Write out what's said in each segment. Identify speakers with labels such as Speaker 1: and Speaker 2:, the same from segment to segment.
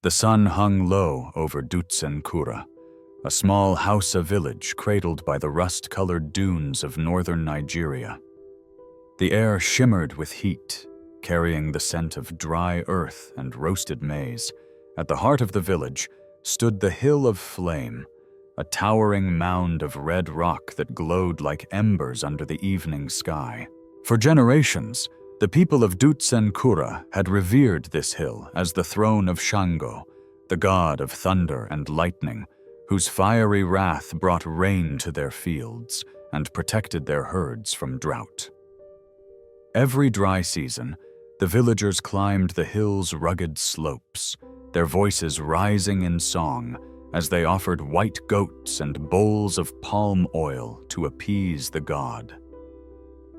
Speaker 1: The sun hung low over Dutsenkura, a small Hausa village cradled by the rust-colored dunes of northern Nigeria. The air shimmered with heat, carrying the scent of dry earth and roasted maize. At the heart of the village stood the Hill of Flame, a towering mound of red rock that glowed like embers under the evening sky. For generations, the people of Dutsenkura had revered this hill as the throne of Shango, the god of thunder and lightning, whose fiery wrath brought rain to their fields and protected their herds from drought. Every dry season, the villagers climbed the hill's rugged slopes, their voices rising in song as they offered white goats and bowls of palm oil to appease the god.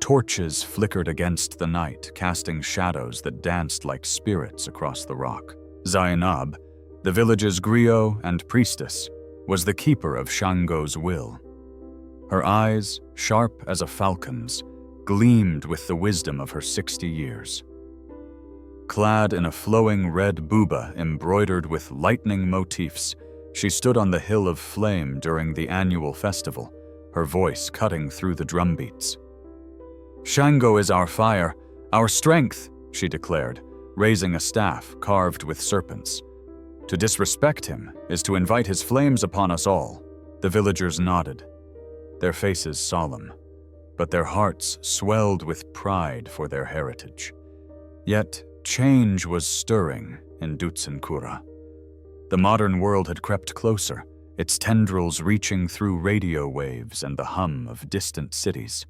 Speaker 1: Torches flickered against the night, casting shadows that danced like spirits across the rock. Zainab, the village's griot and priestess, was the keeper of Shango's will. Her eyes, sharp as a falcon's, gleamed with the wisdom of her 60 years. Clad in a flowing red buba embroidered with lightning motifs, she stood on the Hill of Flame during the annual festival, her voice cutting through the drumbeats. "Shango is our fire, our strength," she declared, raising a staff carved with serpents. "To disrespect him is to invite his flames upon us all." The villagers nodded, their faces solemn, but their hearts swelled with pride for their heritage. Yet, change was stirring in Dutsenkura. The modern world had crept closer, its tendrils reaching through radio waves and the hum of distant cities.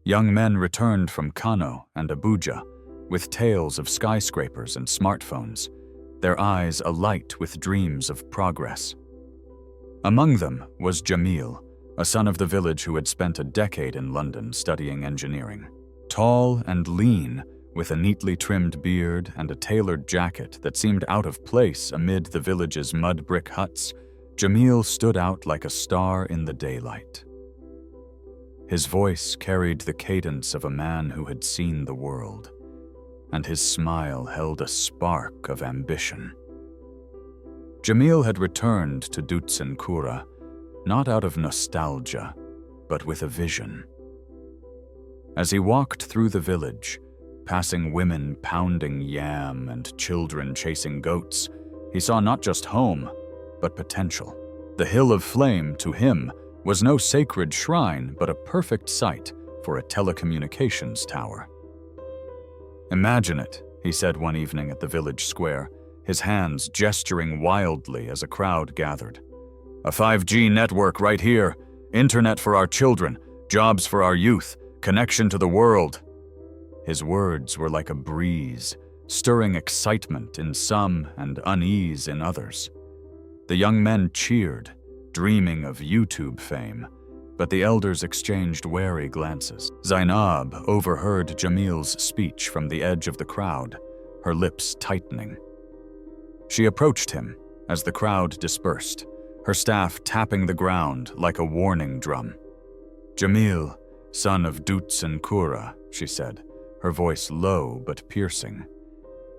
Speaker 1: Young men returned from Kano and Abuja with tales of skyscrapers and smartphones, their eyes alight with dreams of progress. Among them was Jamil, a son of the village who had spent a decade in London studying engineering. Tall and lean, with a neatly trimmed beard and a tailored jacket that seemed out of place amid the village's mud brick huts, Jamil stood out like a star in the daylight. His voice carried the cadence of a man who had seen the world, and his smile held a spark of ambition. Jamil had returned to Dutsenkura, not out of nostalgia, but with a vision. As he walked through the village, passing women pounding yam and children chasing goats, he saw not just home, but potential. The Hill of Flame, to him, was no sacred shrine, but a perfect site for a telecommunications tower. "Imagine it," he said one evening at the village square, his hands gesturing wildly as a crowd gathered. "A 5G network right here, internet for our children, jobs for our youth, connection to the world." His words were like a breeze, stirring excitement in some and unease in others. The young men cheered, dreaming of YouTube fame, but the elders exchanged wary glances. Zainab overheard Jamil's speech from the edge of the crowd, her lips tightening. She approached him as the crowd dispersed, her staff tapping the ground like a warning drum. "Jamil, son of Dutsenkura," she said, her voice low but piercing.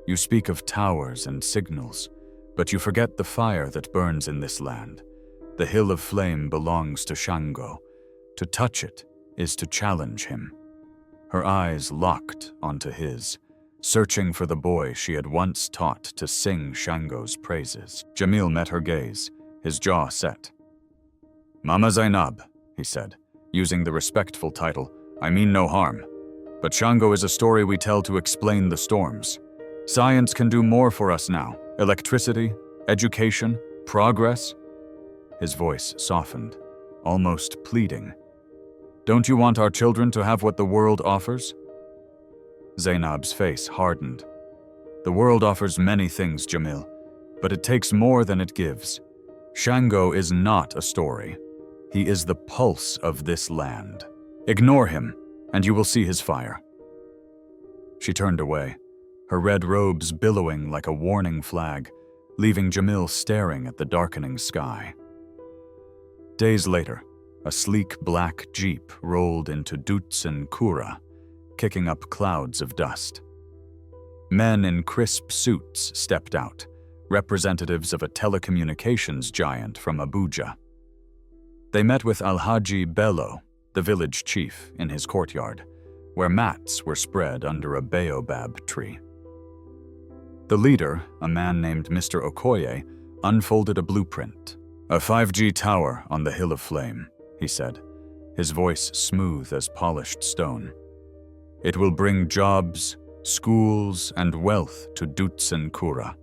Speaker 1: "You speak of towers and signals, but you forget the fire that burns in this land. The Hill of Flame belongs to Shango. To touch it is to challenge him." Her eyes locked onto his, searching for the boy she had once taught to sing Shango's praises. Jamil met her gaze, his jaw set. "Mama Zainab," he said, using the respectful title, "I mean no harm. But Shango is a story we tell to explain the storms. Science can do more for us now. Electricity, education, progress." His voice softened, almost pleading. "Don't you want our children to have what the world offers?" Zainab's face hardened. "The world offers many things, Jamil, but it takes more than it gives. Shango is not a story. He is the pulse of this land. Ignore him, and you will see his fire." She turned away, her red robes billowing like a warning flag, leaving Jamil staring at the darkening sky. Days later, a sleek black jeep rolled into Dutsenkura, kicking up clouds of dust. Men in crisp suits stepped out, representatives of a telecommunications giant from Abuja. They met with Alhaji Bello, the village chief, in his courtyard, where mats were spread under a baobab tree. The leader, a man named Mr. Okoye, unfolded a blueprint. "A 5G tower on the Hill of Flame," he said, his voice smooth as polished stone. "It will bring jobs, schools, and wealth to Dutsen Kura.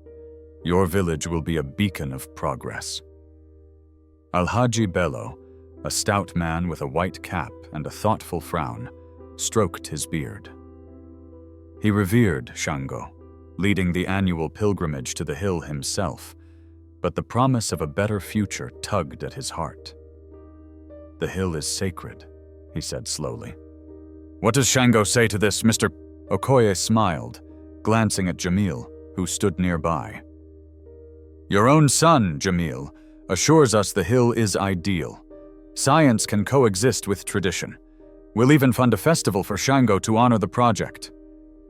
Speaker 1: Your village will be a beacon of progress." Alhaji Bello, a stout man with a white cap and a thoughtful frown, stroked his beard. He revered Shango, leading the annual pilgrimage to the hill himself, but the promise of a better future tugged at his heart. "The hill is sacred," he said slowly. "What does Shango say to this, Mr. Okoye smiled, glancing at Jamil, who stood nearby. "Your own son, Jamil, assures us the hill is ideal. Science can coexist with tradition. We'll even fund a festival for Shango to honor the project."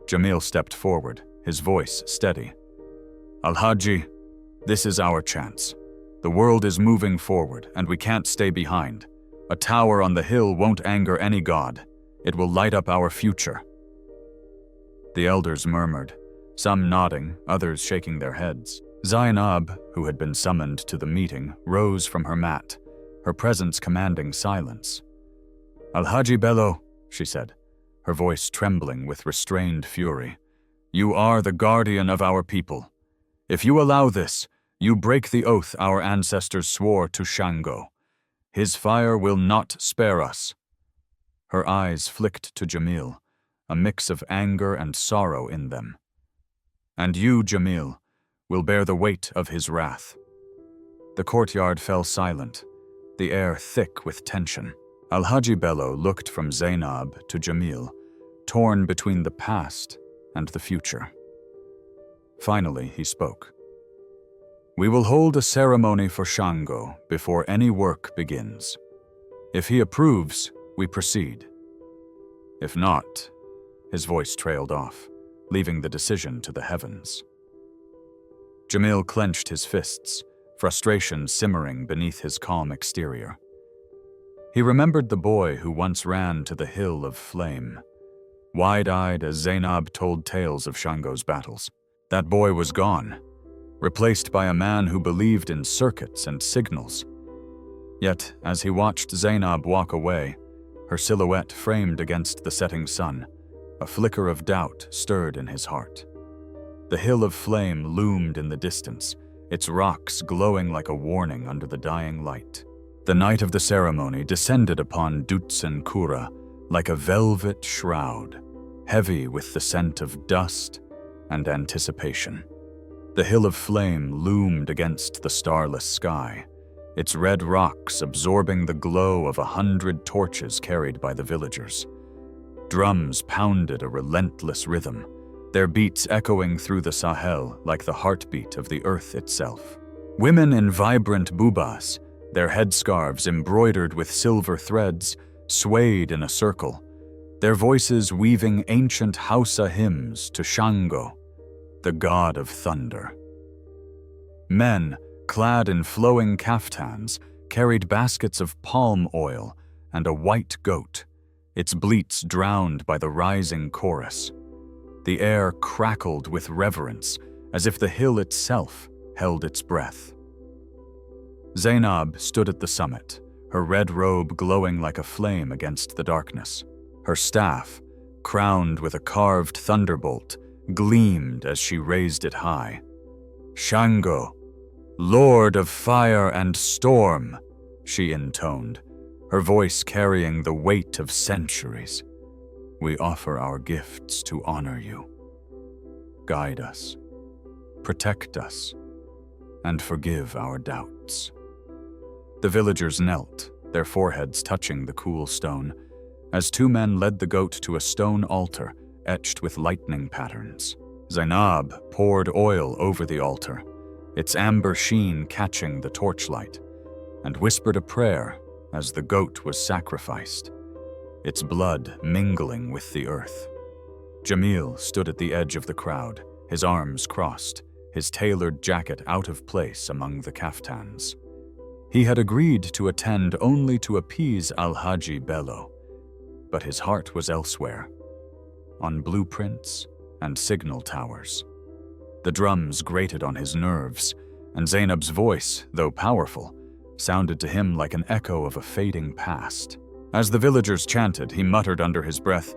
Speaker 1: Jamil stepped forward, his voice steady. "Alhaji, this is our chance. The world is moving forward, and we can't stay behind. A tower on the hill won't anger any god. It will light up our future." The elders murmured, some nodding, others shaking their heads. Zainab, who had been summoned to the meeting, rose from her mat, her presence commanding silence. "Alhaji Bello," she said, her voice trembling with restrained fury, "you are the guardian of our people. If you allow this, you break the oath our ancestors swore to Shango. His fire will not spare us." Her eyes flicked to Jamil, a mix of anger and sorrow in them. "And you, Jamil, will bear the weight of his wrath." The courtyard fell silent, the air thick with tension. Alhaji Bello looked from Zainab to Jamil, torn between the past and the future. Finally, he spoke. "We will hold a ceremony for Shango before any work begins. If he approves, we proceed. If not," his voice trailed off, leaving the decision to the heavens. Jamil clenched his fists, frustration simmering beneath his calm exterior. He remembered the boy who once ran to the Hill of Flame, wide-eyed as Zainab told tales of Shango's battles. That boy was gone, replaced by a man who believed in circuits and signals. Yet, as he watched Zainab walk away, her silhouette framed against the setting sun, a flicker of doubt stirred in his heart. The Hill of Flame loomed in the distance, its rocks glowing like a warning under the dying light. The night of the ceremony descended upon Dutsen Kura like a velvet shroud, heavy with the scent of dust and anticipation. The Hill of Flame loomed against the starless sky, its red rocks absorbing the glow of 100 torches carried by the villagers. Drums pounded a relentless rhythm, their beats echoing through the Sahel like the heartbeat of the earth itself. Women in vibrant bubas, their headscarves embroidered with silver threads, swayed in a circle, their voices weaving ancient Hausa hymns to Shango, the god of thunder. Men, clad in flowing kaftans, carried baskets of palm oil and a white goat, its bleats drowned by the rising chorus. The air crackled with reverence, as if the hill itself held its breath. Zainab stood at the summit, her red robe glowing like a flame against the darkness. Her staff, crowned with a carved thunderbolt, gleamed as she raised it high. "Shango, Lord of fire and storm," she intoned, her voice carrying the weight of centuries. "We offer our gifts to honor you. Guide us, protect us, and forgive our doubts." The villagers knelt, their foreheads touching the cool stone, as two men led the goat to a stone altar etched with lightning patterns. Zainab poured oil over the altar, its amber sheen catching the torchlight, and whispered a prayer as the goat was sacrificed, its blood mingling with the earth. Jamil stood at the edge of the crowd, his arms crossed, his tailored jacket out of place among the kaftans. He had agreed to attend only to appease Al-Haji Bello, but his heart was elsewhere, on blueprints and signal towers. The drums grated on his nerves, and Zainab's voice, though powerful, sounded to him like an echo of a fading past. As the villagers chanted, he muttered under his breath,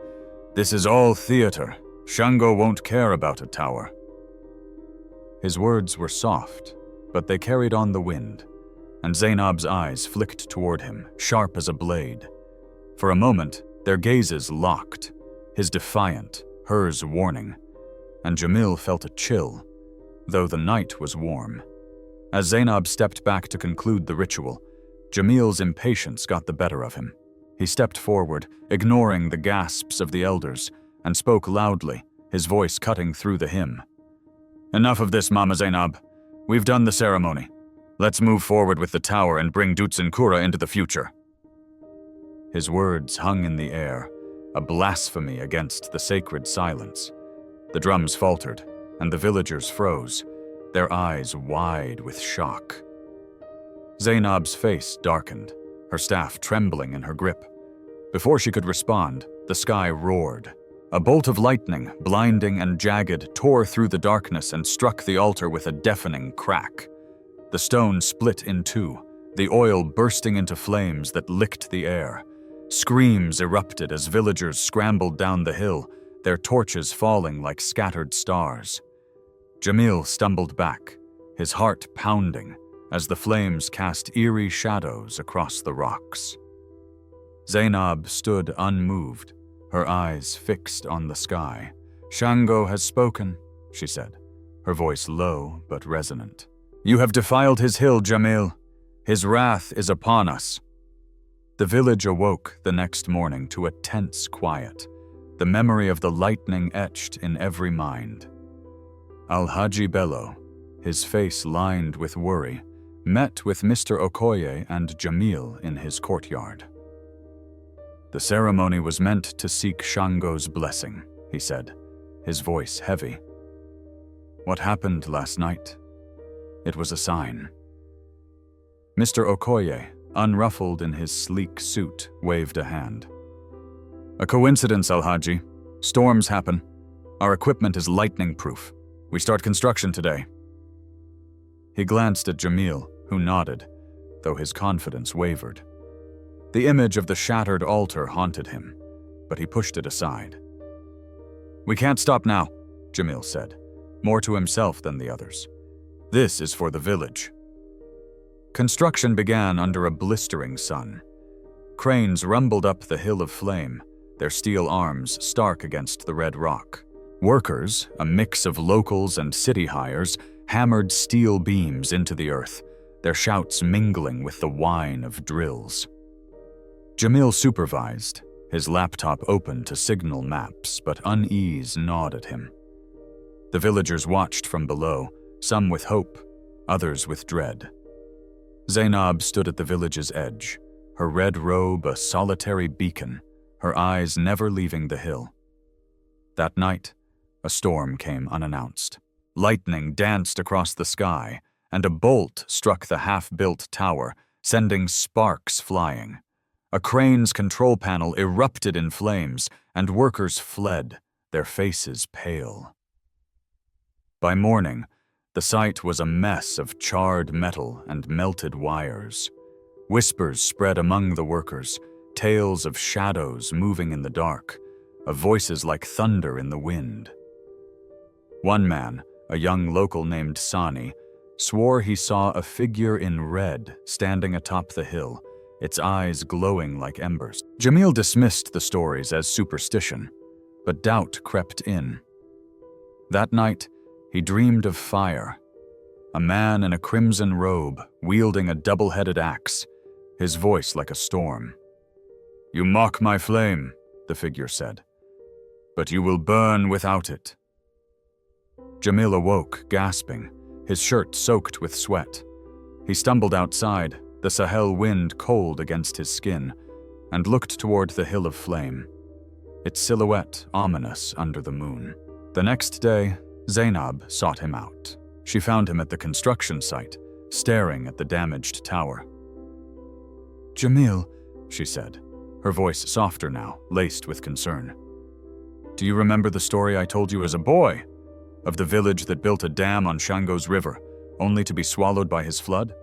Speaker 1: "This is all theater. Shango won't care about a tower." His words were soft, but they carried on the wind, and Zainab's eyes flicked toward him, sharp as a blade. For a moment, their gazes locked, his defiant, hers warning, and Jamil felt a chill, though the night was warm. As Zainab stepped back to conclude the ritual, Jamil's impatience got the better of him. He stepped forward, ignoring the gasps of the elders, and spoke loudly, his voice cutting through the hymn. "Enough of this, Mama Zainab. We've done the ceremony. Let's move forward with the tower and bring Dutzenkura into the future." His words hung in the air, a blasphemy against the sacred silence. The drums faltered, and the villagers froze, their eyes wide with shock. Zainab's face darkened, her staff trembling in her grip. Before she could respond, the sky roared. A bolt of lightning, blinding and jagged, tore through the darkness and struck the altar with a deafening crack. The stone split in two, the oil bursting into flames that licked the air. Screams erupted as villagers scrambled down the hill, their torches falling like scattered stars. Jamil stumbled back, his heart pounding, as the flames cast eerie shadows across the rocks. Zainab stood unmoved, her eyes fixed on the sky. "Shango has spoken," she said, her voice low but resonant. "You have defiled his hill, Jamil. His wrath is upon us." The village awoke the next morning to a tense quiet, the memory of the lightning etched in every mind. Al-Haji Bello, his face lined with worry, met with Mr. Okoye and Jamil in his courtyard. "The ceremony was meant to seek Shango's blessing," he said, his voice heavy. "What happened last night? It was a sign." Mr. Okoye, unruffled in his sleek suit, waved a hand. "A coincidence, Al-Haji. Storms happen. Our equipment is lightning-proof. We start construction today." He glanced at Jamil, who nodded, though his confidence wavered. The image of the shattered altar haunted him, but he pushed it aside. "We can't stop now," Jamil said, more to himself than the others. "This is for the village." Construction began under a blistering sun. Cranes rumbled up the hill of flame, their steel arms stark against the red rock. Workers, a mix of locals and city hires, hammered steel beams into the earth, their shouts mingling with the whine of drills. Jamil supervised, his laptop open to signal maps, but unease gnawed at him. The villagers watched from below, some with hope, others with dread. Zainab stood at the village's edge, her red robe a solitary beacon, her eyes never leaving the hill. That night, a storm came unannounced. Lightning danced across the sky, and a bolt struck the half-built tower, sending sparks flying. A crane's control panel erupted in flames, and workers fled, their faces pale. By morning, the site was a mess of charred metal and melted wires. Whispers spread among the workers, tales of shadows moving in the dark, of voices like thunder in the wind. One man, a young local named Sani, swore he saw a figure in red standing atop the hill, its eyes glowing like embers. Jamil dismissed the stories as superstition, but doubt crept in. That night, he dreamed of fire. A man in a crimson robe, wielding a double-headed axe, his voice like a storm. "You mock my flame," the figure said, "but you will burn without it." Jamil awoke, gasping, his shirt soaked with sweat. He stumbled outside, the Sahel wind cold against his skin, and looked toward the hill of flame, its silhouette ominous under the moon. The next day, Zainab sought him out. She found him at the construction site, staring at the damaged tower. "Jamil," she said, her voice softer now, laced with concern. "Do you remember the story I told you as a boy? Of the village that built a dam on Shango's river, only to be swallowed by his flood?"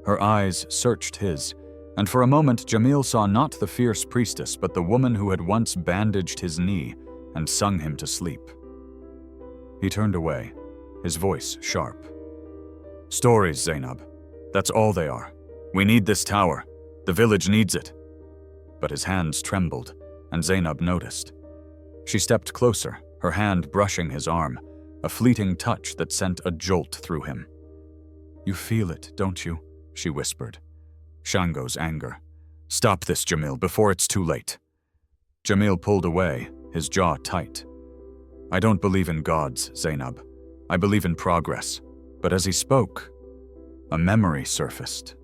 Speaker 1: Her eyes searched his, and for a moment Jamil saw not the fierce priestess but the woman who had once bandaged his knee and sung him to sleep. He turned away, his voice sharp. "Stories, Zainab. That's all they are. We need this tower. The village needs it." But his hands trembled, and Zainab noticed. She stepped closer, her hand brushing his arm, a fleeting touch that sent a jolt through him. "You feel it, don't you?" she whispered. Shango's anger. "Stop this, Jamil, before it's too late." Jamil pulled away, his jaw tight. "I don't believe in gods, Zainab. I believe in progress." But as he spoke, a memory surfaced.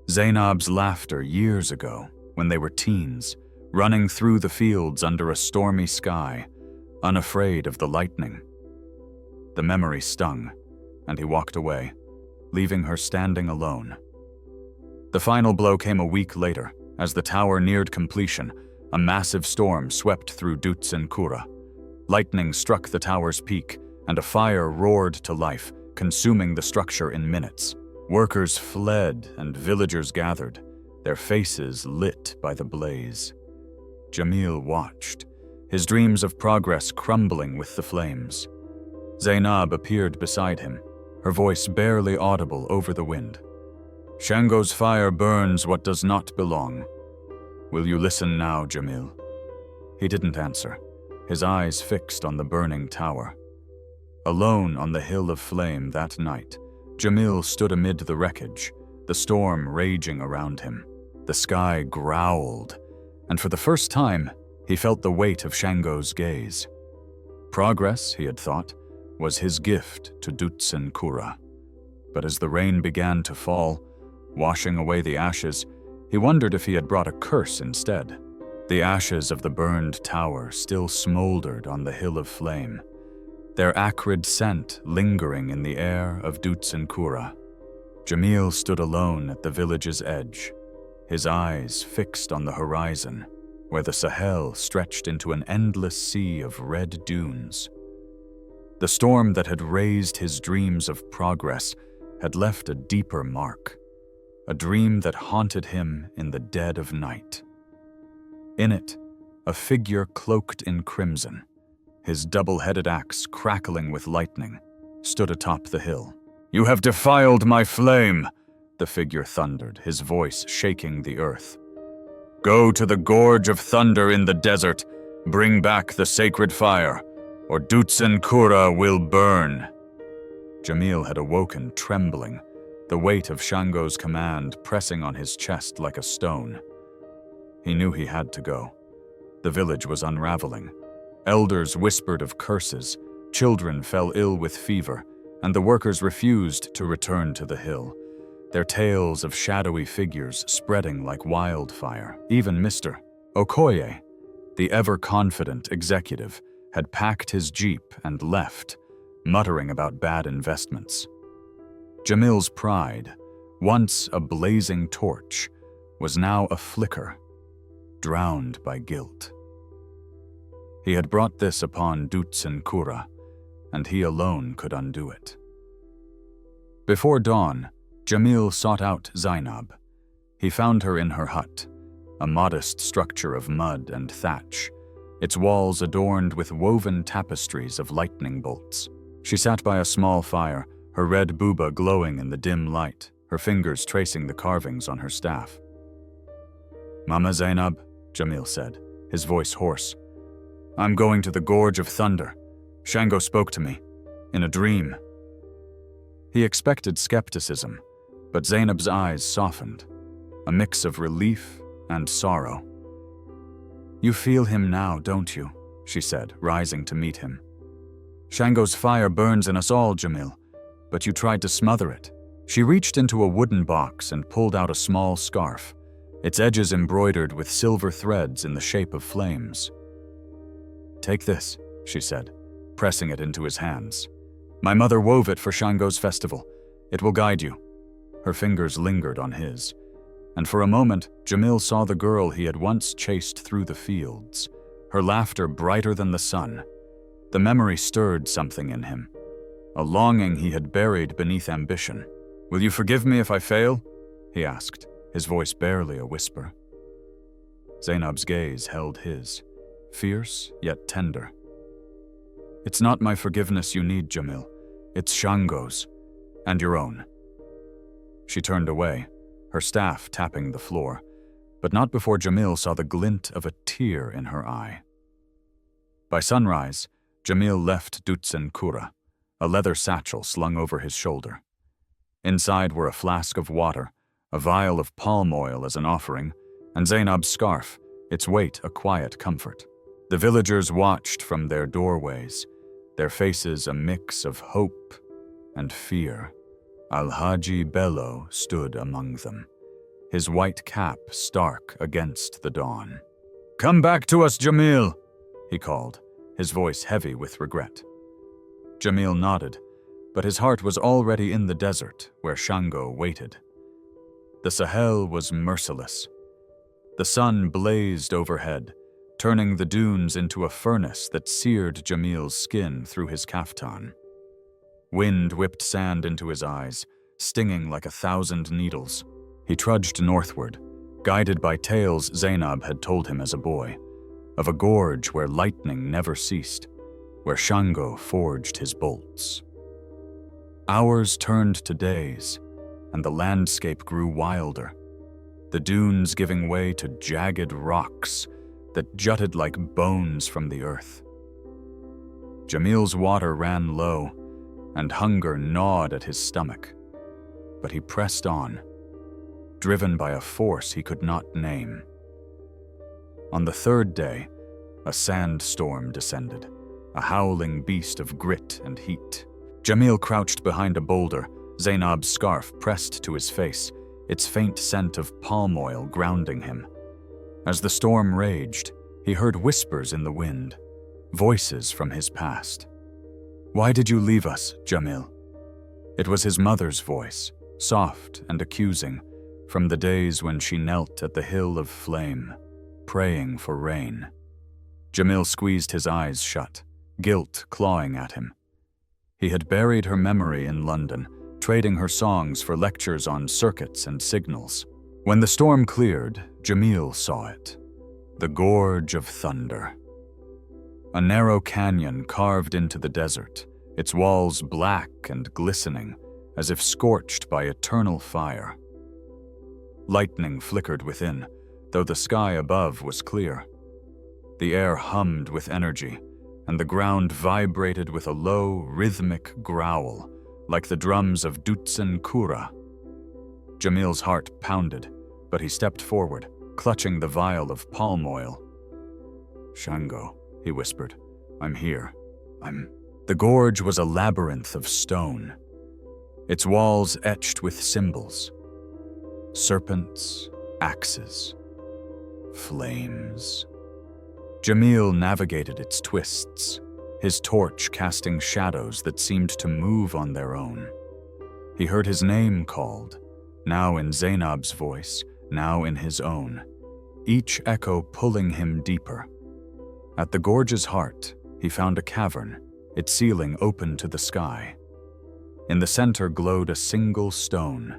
Speaker 1: Zainab's laughter years ago, when they were teens, running through the fields under a stormy sky, unafraid of the lightning. The memory stung, and he walked away, leaving her standing alone. The final blow came a week later, as the tower neared completion. A massive storm swept through Dutz and Kura. Lightning struck the tower's peak, and a fire roared to life, consuming the structure in minutes. Workers fled and villagers gathered, their faces lit by the blaze. Jamil watched, his dreams of progress crumbling with the flames. Zainab appeared beside him, her voice barely audible over the wind. "Shango's fire burns what does not belong. Will you listen now, Jamil?" He didn't answer, his eyes fixed on the burning tower. Alone on the hill of flame that night, Jamil stood amid the wreckage, the storm raging around him. The sky growled, and for the first time, he felt the weight of Shango's gaze. Progress, he had thought, was his gift to Dutz and Kura. But as the rain began to fall, washing away the ashes, he wondered if he had brought a curse instead. The ashes of the burned tower still smoldered on the hill of flame, their acrid scent lingering in the air of Dutz and Kura. Jamil stood alone at the village's edge, his eyes fixed on the horizon, where the Sahel stretched into an endless sea of red dunes. The storm that had razed his dreams of progress had left a deeper mark, a dream that haunted him in the dead of night. In it, a figure cloaked in crimson, his double-headed axe crackling with lightning, stood atop the hill. "You have defiled my flame," the figure thundered, his voice shaking the earth. "Go to the gorge of thunder in the desert, bring back the sacred fire, or Dutz and Kura will burn." Jamil had awoken trembling, the weight of Shango's command pressing on his chest like a stone. He knew he had to go. The village was unraveling. Elders whispered of curses, children fell ill with fever, and the workers refused to return to the hill, their tales of shadowy figures spreading like wildfire. Even Mr. Okoye, the ever-confident executive, had packed his jeep and left, muttering about bad investments. Jamil's pride, once a blazing torch, was now a flicker, drowned by guilt. He had brought this upon Dutz and Kura, and he alone could undo it. Before dawn, Jamil sought out Zainab. He found her in her hut, a modest structure of mud and thatch, its walls adorned with woven tapestries of lightning bolts. She sat by a small fire, her red booba glowing in the dim light, her fingers tracing the carvings on her staff. "Mama Zainab," Jamil said, his voice hoarse, "I'm going to the Gorge of Thunder. Shango spoke to me, in a dream." He expected skepticism, but Zainab's eyes softened, a mix of relief and sorrow. "You feel him now, don't you?" she said, rising to meet him. "Shango's fire burns in us all, Jamil, but you tried to smother it." She reached into a wooden box and pulled out a small scarf, its edges embroidered with silver threads in the shape of flames. "Take this," she said, pressing it into his hands. My mother wove it for Shango's festival. It will guide you." Her fingers lingered on his, and for a moment, Jamil saw the girl he had once chased through the fields, her laughter brighter than the sun. The memory stirred something in him, a longing he had buried beneath ambition. "Will you forgive me if I fail?" he asked, his voice barely a whisper. Zainab's gaze held his, fierce yet tender. "It's not my forgiveness you need, Jamil. It's Shango's, and your own." She turned away, her staff tapping the floor, but not before Jamil saw the glint of a tear in her eye. By sunrise, Jamil left Dutsen Kura, a leather satchel slung over his shoulder. Inside were a flask of water, a vial of palm oil as an offering, and Zainab's scarf, its weight a quiet comfort. The villagers watched from their doorways, their faces a mix of hope and fear. Al-Haji Bello stood among them, his white cap stark against the dawn. "Come back to us, Jamil," he called, his voice heavy with regret. Jamil nodded, but his heart was already in the desert where Shango waited. The Sahel was merciless. The sun blazed overhead, turning the dunes into a furnace that seared Jamil's skin through his kaftan. Wind whipped sand into his eyes, stinging like 1,000 needles. He trudged northward, guided by tales Zainab had told him as a boy, of a gorge where lightning never ceased, where Shango forged his bolts. Hours turned to days, and the landscape grew wilder, the dunes giving way to jagged rocks that jutted like bones from the earth. Jamil's water ran low, and hunger gnawed at his stomach, but he pressed on, driven by a force he could not name. On the third day, a sandstorm descended, a howling beast of grit and heat. Jamil crouched behind a boulder, Zainab's scarf pressed to his face, its faint scent of palm oil grounding him. As the storm raged, he heard whispers in the wind, voices from his past. "Why did you leave us, Jamil?" It was his mother's voice, soft and accusing, from the days when she knelt at the hill of flame, praying for rain. Jamil squeezed his eyes shut, guilt clawing at him. He had buried her memory in London, trading her songs for lectures on circuits and signals. When the storm cleared, Jamil saw it. The Gorge of Thunder. A narrow canyon carved into the desert, its walls black and glistening, as if scorched by eternal fire. Lightning flickered within, though the sky above was clear. The air hummed with energy, and the ground vibrated with a low, rhythmic growl, like the drums of Dutsen Kura. Jamil's heart pounded, but he stepped forward, clutching the vial of palm oil. "Shango," he whispered, "I'm here. The gorge was a labyrinth of stone, its walls etched with symbols. Serpents, axes, flames. Jamil navigated its twists, his torch casting shadows that seemed to move on their own. He heard his name called, now in Zainab's voice, now in his own, each echo pulling him deeper. At the gorge's heart, he found a cavern, its ceiling open to the sky. In the center glowed a single stone,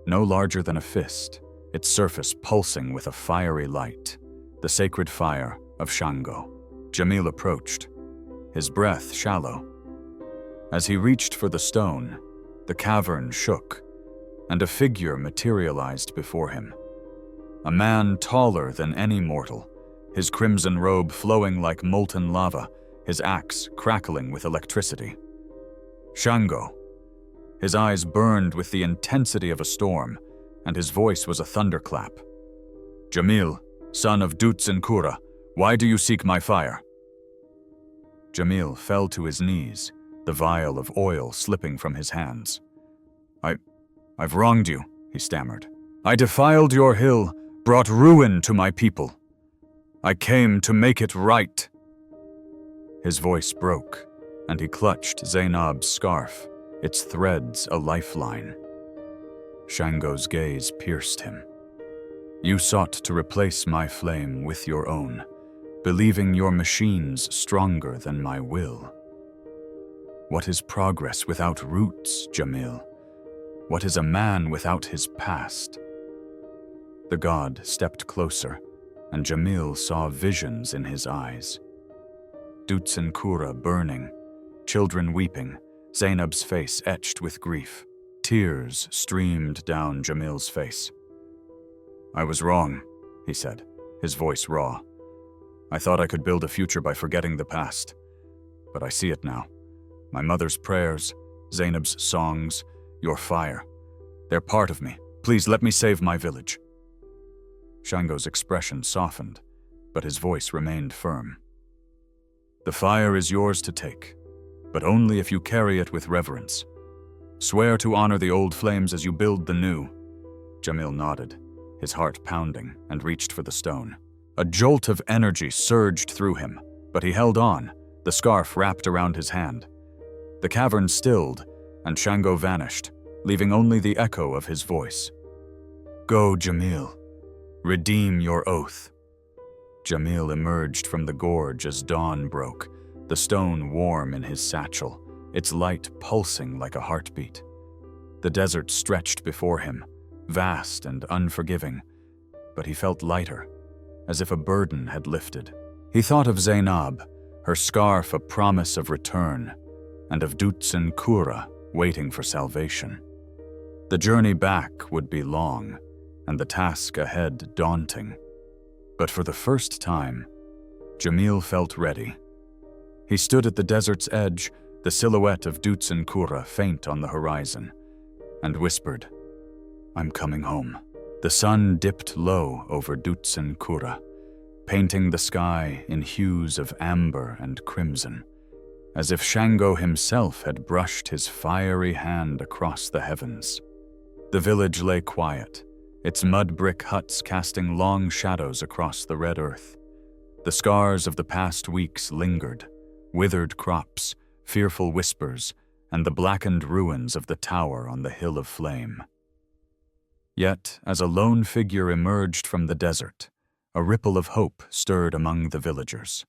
Speaker 1: no larger than a fist, its surface pulsing with a fiery light, the sacred fire of Shango. Jamil approached, his breath shallow. As he reached for the stone, the cavern shook, and a figure materialized before him. A man taller than any mortal, his crimson robe flowing like molten lava, his axe crackling with electricity. Shango. His eyes burned with the intensity of a storm, and his voice was a thunderclap. "Jamil, son of Dutsen Kura, why do you seek my fire?" Jamil fell to his knees, the vial of oil slipping from his hands. I've wronged you," he stammered. "I defiled your hill, brought ruin to my people. I came to make it right." His voice broke, and he clutched Zainab's scarf, its threads a lifeline. Shango's gaze pierced him. You sought to replace my flame with your own, believing your machines stronger than my will. What is progress without roots, Jamil? What is a man without his past? The god stepped closer, and Jamil saw visions in his eyes. Dutsen Kura burning, children weeping, Zainab's face etched with grief. Tears streamed down Jamil's face. I was wrong, he said, his voice raw. I thought I could build a future by forgetting the past. But I see it now. My mother's prayers, Zainab's songs, your fire. They're part of me. Please let me save my village. Shango's expression softened, but his voice remained firm. The fire is yours to take, but only if you carry it with reverence. Swear to honor the old flames as you build the new. Jamil nodded, his heart pounding, and reached for the stone. A jolt of energy surged through him, but he held on, the scarf wrapped around his hand. The cavern stilled, and Shango vanished, leaving only the echo of his voice. Go, Jamil. Redeem your oath. Jamil emerged from the gorge as dawn broke, the stone warm in his satchel, its light pulsing like a heartbeat. The desert stretched before him, vast and unforgiving, but he felt lighter, as if a burden had lifted. He thought of Zainab, her scarf a promise of return, and of Dutsen Kura waiting for salvation. The journey back would be long, and the task ahead daunting. But for the first time, Jamil felt ready. He stood at the desert's edge, the silhouette of Dutsen Kura faint on the horizon, and whispered, I'm coming home. The sun dipped low over Dutsen Kura, painting the sky in hues of amber and crimson, as if Shango himself had brushed his fiery hand across the heavens. The village lay quiet, its mud brick huts casting long shadows across the red earth. The scars of the past weeks lingered, withered crops, fearful whispers, and the blackened ruins of the tower on the hill of flame. Yet, as a lone figure emerged from the desert, a ripple of hope stirred among the villagers.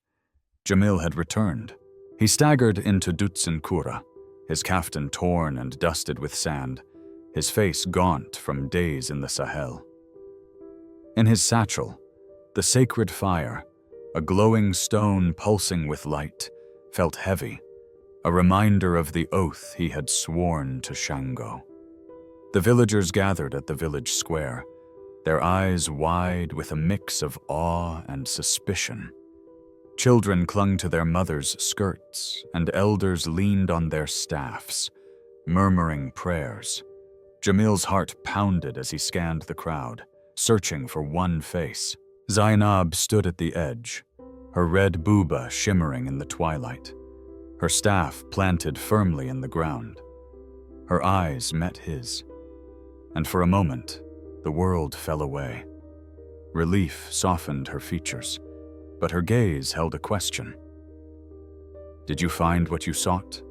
Speaker 1: Jamil had returned. He staggered into Dutsen Kura, his kaftan torn and dusted with sand, his face gaunt from days in the Sahel. In his satchel, the sacred fire, a glowing stone pulsing with light, felt heavy, a reminder of the oath he had sworn to Shango. The villagers gathered at the village square, their eyes wide with a mix of awe and suspicion. Children clung to their mothers' skirts, and elders leaned on their staffs, murmuring prayers. Jamil's heart pounded as he scanned the crowd, searching for one face. Zainab stood at the edge, her red booba shimmering in the twilight, her staff planted firmly in the ground. Her eyes met his, and for a moment, the world fell away. Relief softened her features, but her gaze held a question. Did you find what you sought?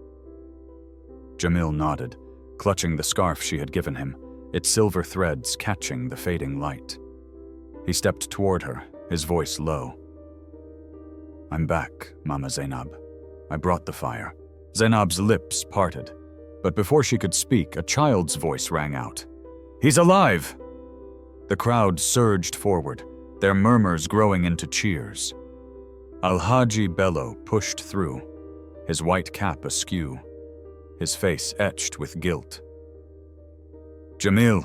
Speaker 1: Jamil nodded, clutching the scarf she had given him, its silver threads catching the fading light. He stepped toward her, his voice low. I'm back, Mama Zainab. I brought the fire. Zainab's lips parted, but before she could speak, a child's voice rang out. He's alive! The crowd surged forward, their murmurs growing into cheers. Al-Haji Bello pushed through, his white cap askew, his face etched with guilt. Jamil,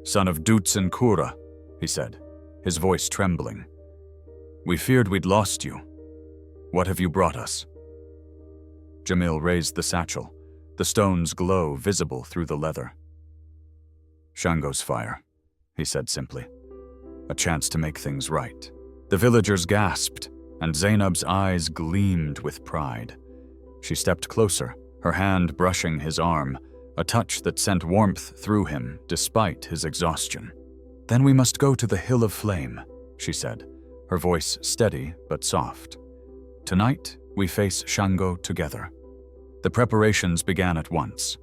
Speaker 1: son of Dutsen Kura, he said, his voice trembling. We feared we'd lost you. What have you brought us? Jamil raised the satchel, the stone's glow visible through the leather. Shango's fire, he said simply. A chance to make things right. The villagers gasped, and Zainab's eyes gleamed with pride. She stepped closer, her hand brushing his arm, a touch that sent warmth through him despite his exhaustion. Then we must go to the Hill of Flame, she said, her voice steady but soft. Tonight, we face Shango together. The preparations began at once.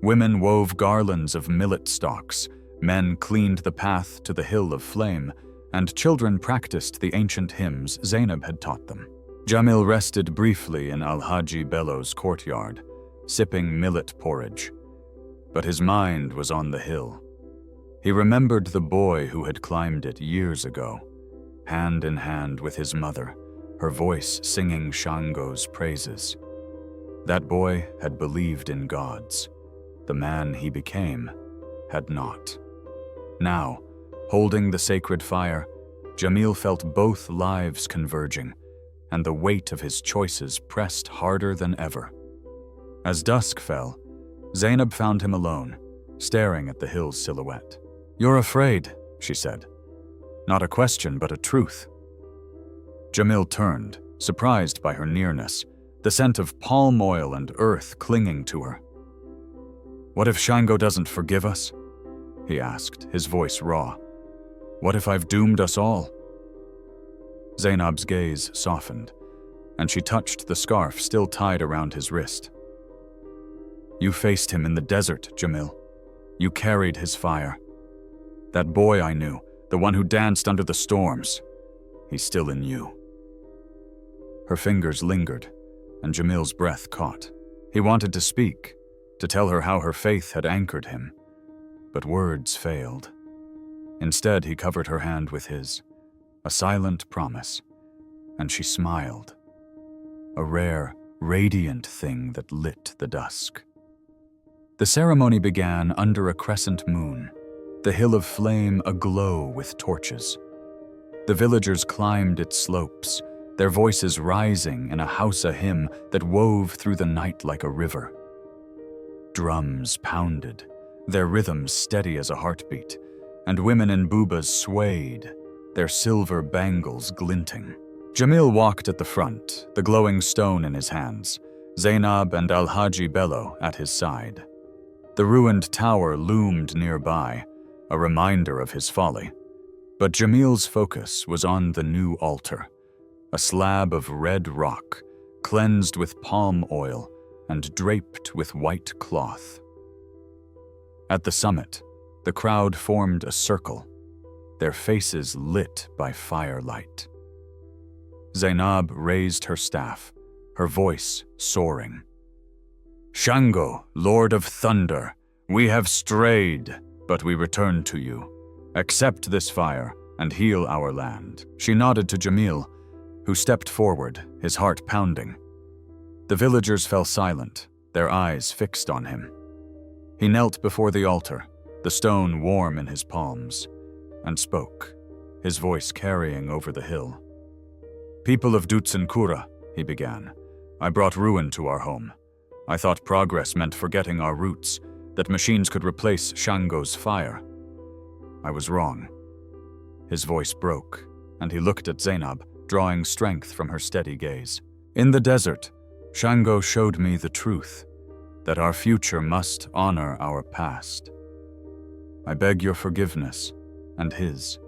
Speaker 1: Women wove garlands of millet stalks, men cleaned the path to the hill of flame, and children practiced the ancient hymns Zainab had taught them. Jamil rested briefly in Al-Haji Bello's courtyard, sipping millet porridge. But his mind was on the hill. He remembered the boy who had climbed it years ago, hand in hand with his mother, her voice singing Shango's praises. That boy had believed in gods. The man he became had not. Now, holding the sacred fire, Jamil felt both lives converging, and the weight of his choices pressed harder than ever. As dusk fell, Zainab found him alone, staring at the hill's silhouette. "You're afraid," she said. Not a question, but a truth. Jamil turned, surprised by her nearness, the scent of palm oil and earth clinging to her. "What if Shango doesn't forgive us?" he asked, his voice raw. "What if I've doomed us all?" Zainab's gaze softened, and she touched the scarf still tied around his wrist. "You faced him in the desert, Jamil. You carried his fire. That boy I knew, the one who danced under the storms, he's still in you." Her fingers lingered, and Jamil's breath caught. He wanted to speak, to tell her how her faith had anchored him, but words failed. Instead, he covered her hand with his, a silent promise, and she smiled, a rare, radiant thing that lit the dusk. The ceremony began under a crescent moon, the hill of flame aglow with torches. The villagers climbed its slopes, their voices rising in a Hausa hymn that wove through the night like a river. Drums pounded, their rhythms steady as a heartbeat, and women in bubas swayed, their silver bangles glinting. Jamil walked at the front, the glowing stone in his hands, Zainab and Al-Haji Bello at his side. The ruined tower loomed nearby, a reminder of his folly. But Jamil's focus was on the new altar, a slab of red rock, cleansed with palm oil and draped with white cloth. At the summit, the crowd formed a circle, their faces lit by firelight. Zainab raised her staff, her voice soaring. "Shango, Lord of Thunder, we have strayed, but we return to you. Accept this fire and heal our land." She nodded to Jamil, who stepped forward, his heart pounding. The villagers fell silent, their eyes fixed on him. He knelt before the altar, the stone warm in his palms, and spoke, his voice carrying over the hill. "People of Dutsenkura," he began, "I brought ruin to our home. I thought progress meant forgetting our roots, that machines could replace Shango's fire. I was wrong." His voice broke, and he looked at Zainab, drawing strength from her steady gaze. "In the desert, Shango showed me the truth, that our future must honor our past. I beg your forgiveness, and his."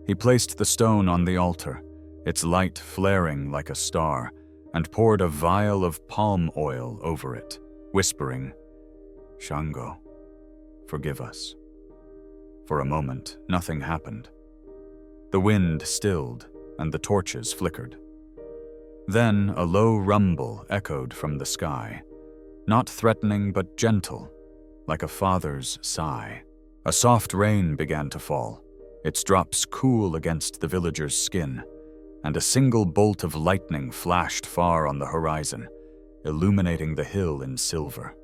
Speaker 1: He placed the stone on the altar, its light flaring like a star, and poured a vial of palm oil over it, whispering, "Shango, forgive us." For a moment, nothing happened. The wind stilled, and the torches flickered. Then a low rumble echoed from the sky, not threatening but gentle, like a father's sigh. A soft rain began to fall, its drops cool against the villagers' skin, and a single bolt of lightning flashed far on the horizon, illuminating the hill in silver.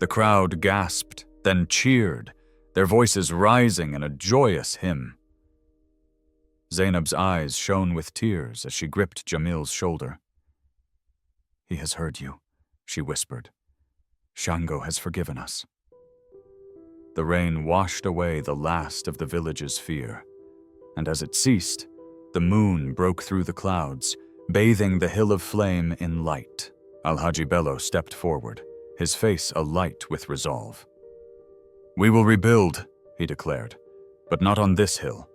Speaker 1: The crowd gasped, then cheered, their voices rising in a joyous hymn. Zainab's eyes shone with tears as she gripped Jamil's shoulder. "He has heard you," she whispered. "Shango has forgiven us." The rain washed away the last of the village's fear, and as it ceased, the moon broke through the clouds, bathing the hill of flame in light. Al-Haji Bello stepped forward, his face alight with resolve. "We will rebuild," he declared, "but not on this hill.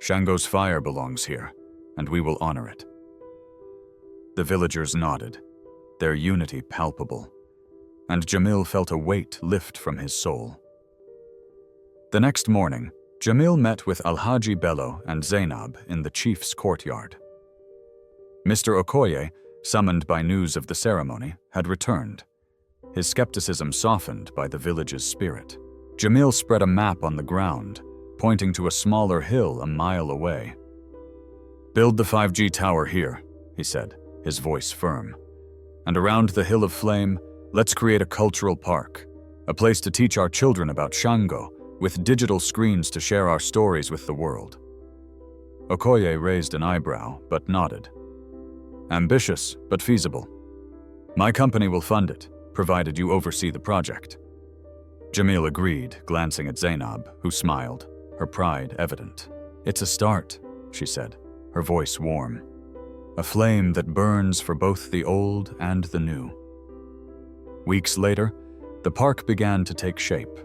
Speaker 1: Shango's fire belongs here, and we will honor it." The villagers nodded, their unity palpable, and Jamil felt a weight lift from his soul. The next morning, Jamil met with Alhaji Bello and Zainab in the chief's courtyard. Mr. Okoye, summoned by news of the ceremony, had returned, his skepticism softened by the village's spirit. Jamil spread a map on the ground, pointing to a smaller hill a mile away. "Build the 5G tower here," he said, his voice firm. "And around the Hill of Flame, let's create a cultural park, a place to teach our children about Shango, with digital screens to share our stories with the world." Okoye raised an eyebrow, but nodded. "Ambitious, but feasible. My company will fund it, provided you oversee the project." Jamil agreed, glancing at Zainab, who smiled, her pride evident. "It's a start," she said, her voice warm. "A flame that burns for both the old and the new." Weeks later, the park began to take shape.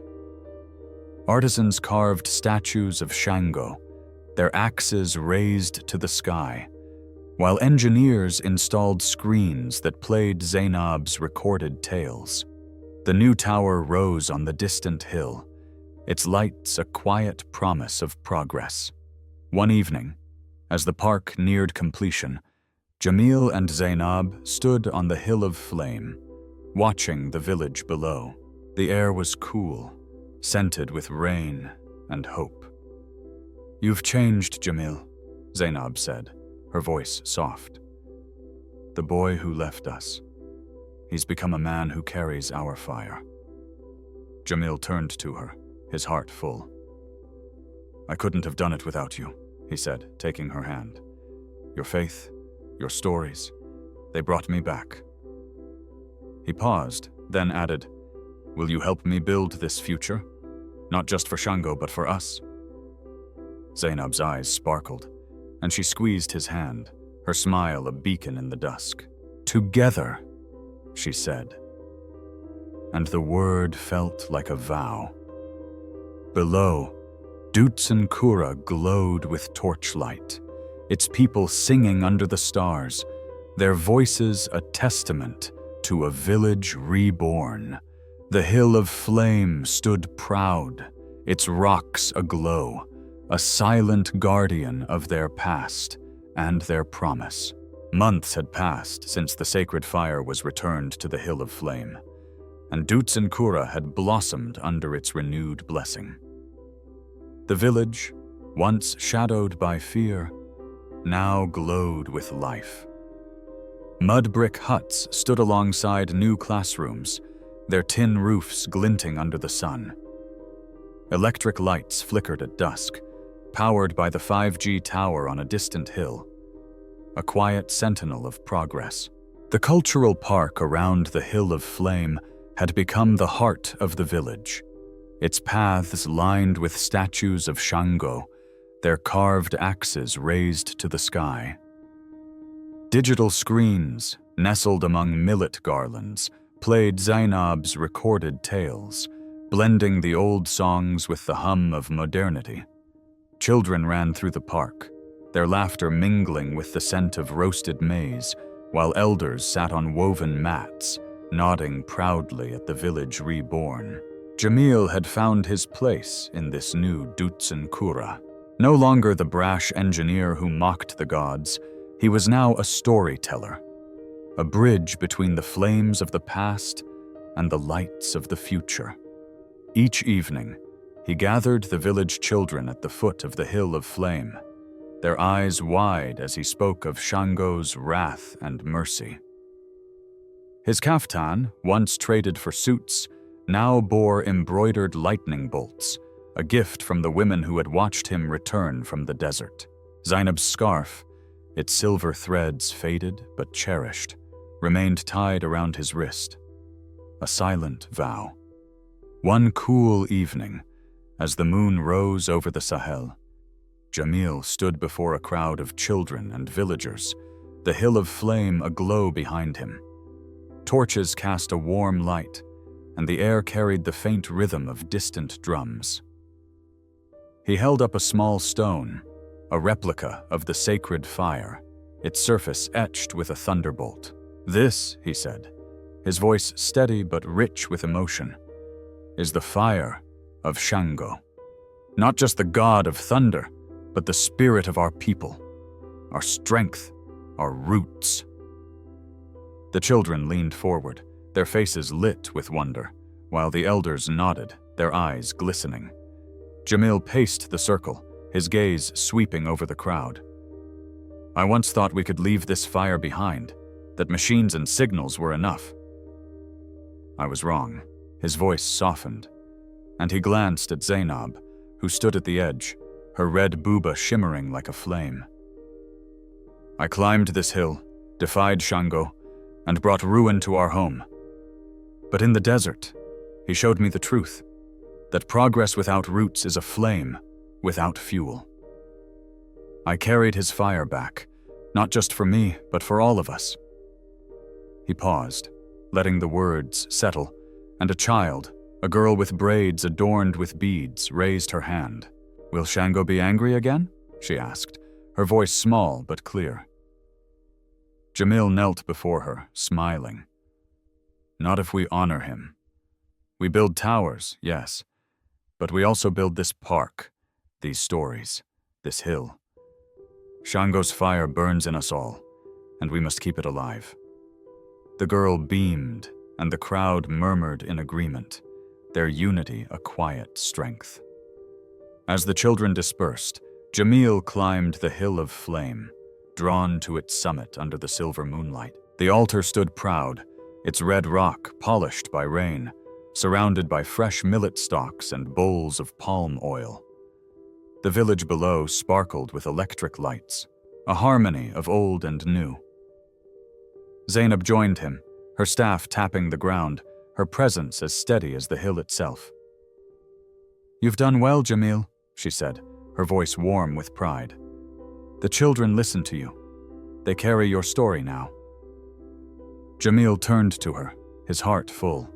Speaker 1: Artisans carved statues of Shango, their axes raised to the sky, while engineers installed screens that played Zainab's recorded tales. The new tower rose on the distant hill, its lights a quiet promise of progress. One evening, as the park neared completion, Jamil and Zainab stood on the Hill of Flame, watching the village below. The air was cool, scented with rain and hope. "You've changed, Jamil," Zainab said, her voice soft. "The boy who left us. He's become a man who carries our fire." Jamil turned to her, his heart full. "I couldn't have done it without you," he said, taking her hand. "Your faith, your stories, they brought me back." He paused, then added, "Will you help me build this future? Not just for Shango, but for us?" Zainab's eyes sparkled, and she squeezed his hand, her smile a beacon in the dusk. "Together," she said. And the word felt like a vow. Below, Dutsen Kura glowed with torchlight, its people singing under the stars, their voices a testament to a village reborn. The Hill of Flame stood proud, its rocks aglow, a silent guardian of their past and their promise. Months had passed since the sacred fire was returned to the Hill of Flame, and Dutsen Kura had blossomed under its renewed blessing. The village, once shadowed by fear, now glowed with life. Mud brick huts stood alongside new classrooms, their tin roofs glinting under the sun. Electric lights flickered at dusk, powered by the 5G tower on a distant hill, a quiet sentinel of progress. The cultural park around the Hill of Flame had become the heart of the village, its paths lined with statues of Shango, their carved axes raised to the sky. Digital screens, nestled among millet garlands, played Zainab's recorded tales, blending the old songs with the hum of modernity. Children ran through the park, their laughter mingling with the scent of roasted maize, while elders sat on woven mats, nodding proudly at the village reborn. Jamil had found his place in this new Dutsen Kura. No longer the brash engineer who mocked the gods, he was now a storyteller, a bridge between the flames of the past and the lights of the future. Each evening, he gathered the village children at the foot of the Hill of Flame, their eyes wide as he spoke of Shango's wrath and mercy. His kaftan, once traded for suits, now bore embroidered lightning bolts, a gift from the women who had watched him return from the desert. Zainab's scarf, its silver threads faded but cherished, remained tied around his wrist, a silent vow. One cool evening, as the moon rose over the Sahel, Jamil stood before a crowd of children and villagers, the Hill of Flame aglow behind him. Torches cast a warm light, and the air carried the faint rhythm of distant drums. He held up a small stone, a replica of the sacred fire, its surface etched with a thunderbolt. "This," he said, his voice steady but rich with emotion, "is the fire of Shango. Not just the god of thunder, but the spirit of our people, our strength, our roots." The children leaned forward, their faces lit with wonder, while the elders nodded, their eyes glistening. Jamil paced the circle, his gaze sweeping over the crowd. "I once thought we could leave this fire behind, that machines and signals were enough. I was wrong." His voice softened, and he glanced at Zainab, who stood at the edge, her red buba shimmering like a flame. "I climbed this hill, defied Shango, and brought ruin to our home. But in the desert, he showed me the truth, that progress without roots is a flame without fuel. I carried his fire back, not just for me, but for all of us." He paused, letting the words settle, and a child, a girl with braids adorned with beads, raised her hand. "Will Shango be angry again?" she asked, her voice small but clear. Jamil knelt before her, smiling. "Not if we honor him. We build towers, yes, but we also build this park, these stories, this hill. Shango's fire burns in us all, and we must keep it alive." The girl beamed, and the crowd murmured in agreement, their unity a quiet strength. As the children dispersed, Jamil climbed the hill of flame, drawn to its summit under the silver moonlight. The altar stood proud, its red rock polished by rain, surrounded by fresh millet stalks and bowls of palm oil. The village below sparkled with electric lights, a harmony of old and new. Zainab joined him, her staff tapping the ground, her presence as steady as the hill itself. "You've done well, Jamil," she said, her voice warm with pride. "The children listen to you. They carry your story now." Jamil turned to her, his heart full.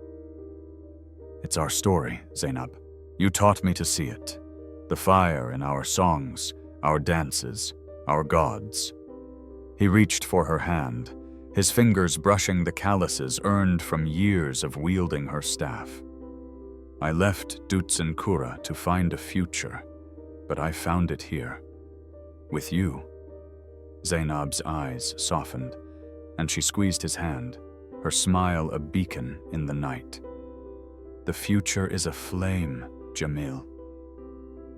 Speaker 1: "It's our story, Zainab. You taught me to see it. The fire in our songs, our dances, our gods." He reached for her hand, his fingers brushing the calluses earned from years of wielding her staff. "I left Dutzenkura to find a future, but I found it here. With you." Zainab's eyes softened, and she squeezed his hand, her smile a beacon in the night. "The future is a flame, Jamil.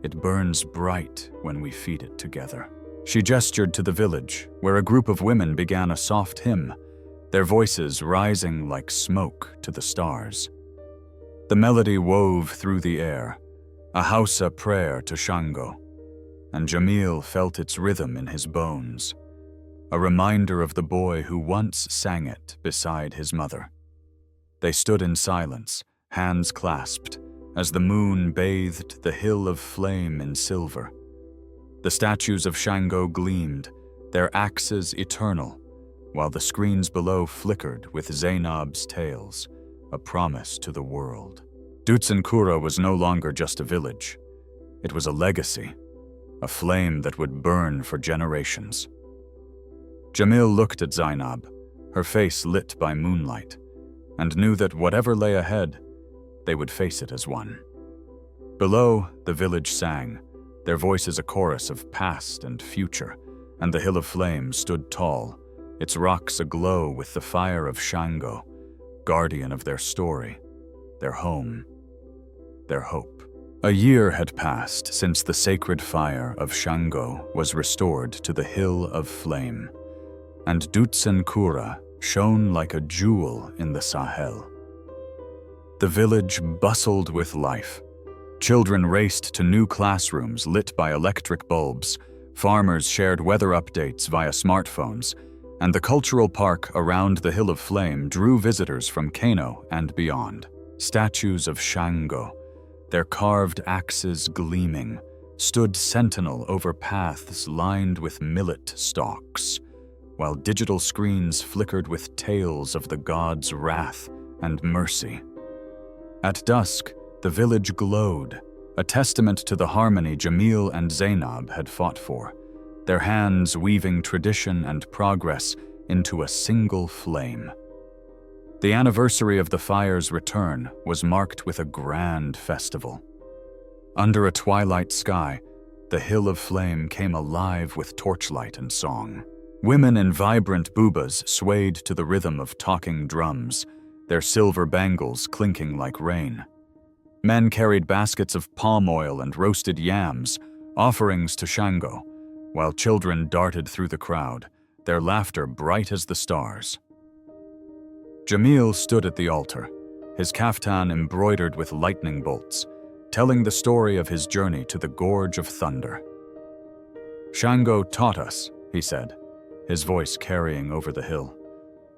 Speaker 1: It burns bright when we feed it together." She gestured to the village, where a group of women began a soft hymn, their voices rising like smoke to the stars. The melody wove through the air, a Hausa prayer to Shango, and Jamil felt its rhythm in his bones, a reminder of the boy who once sang it beside his mother. They stood in silence, hands clasped, as the moon bathed the hill of flame in silver. The statues of Shango gleamed, their axes eternal, while the screens below flickered with Zainab's tales, a promise to the world. Dutzenkura was no longer just a village. It was a legacy, a flame that would burn for generations. Jamil looked at Zainab, her face lit by moonlight, and knew that whatever lay ahead, they would face it as one. Below, the village sang, their voices a chorus of past and future, and the hill of flame stood tall, its rocks aglow with the fire of Shango, guardian of their story, their home, their hope. A year had passed since the sacred fire of Shango was restored to the hill of flame, and Dutzenkura shone like a jewel in the Sahel. The village bustled with life. Children raced to new classrooms lit by electric bulbs, farmers shared weather updates via smartphones, and the cultural park around the Hill of Flame drew visitors from Kano and beyond. Statues of Shango, their carved axes gleaming, stood sentinel over paths lined with millet stalks, while digital screens flickered with tales of the god's wrath and mercy. At dusk, the village glowed, a testament to the harmony Jamil and Zainab had fought for, their hands weaving tradition and progress into a single flame. The anniversary of the fire's return was marked with a grand festival. Under a twilight sky, the Hill of Flame came alive with torchlight and song. Women in vibrant bubas swayed to the rhythm of talking drums, their silver bangles clinking like rain. Men carried baskets of palm oil and roasted yams, offerings to Shango, while children darted through the crowd, their laughter bright as the stars. Jamil stood at the altar, his kaftan embroidered with lightning bolts, telling the story of his journey to the Gorge of Thunder. "Shango taught us," he said, his voice carrying over the hill,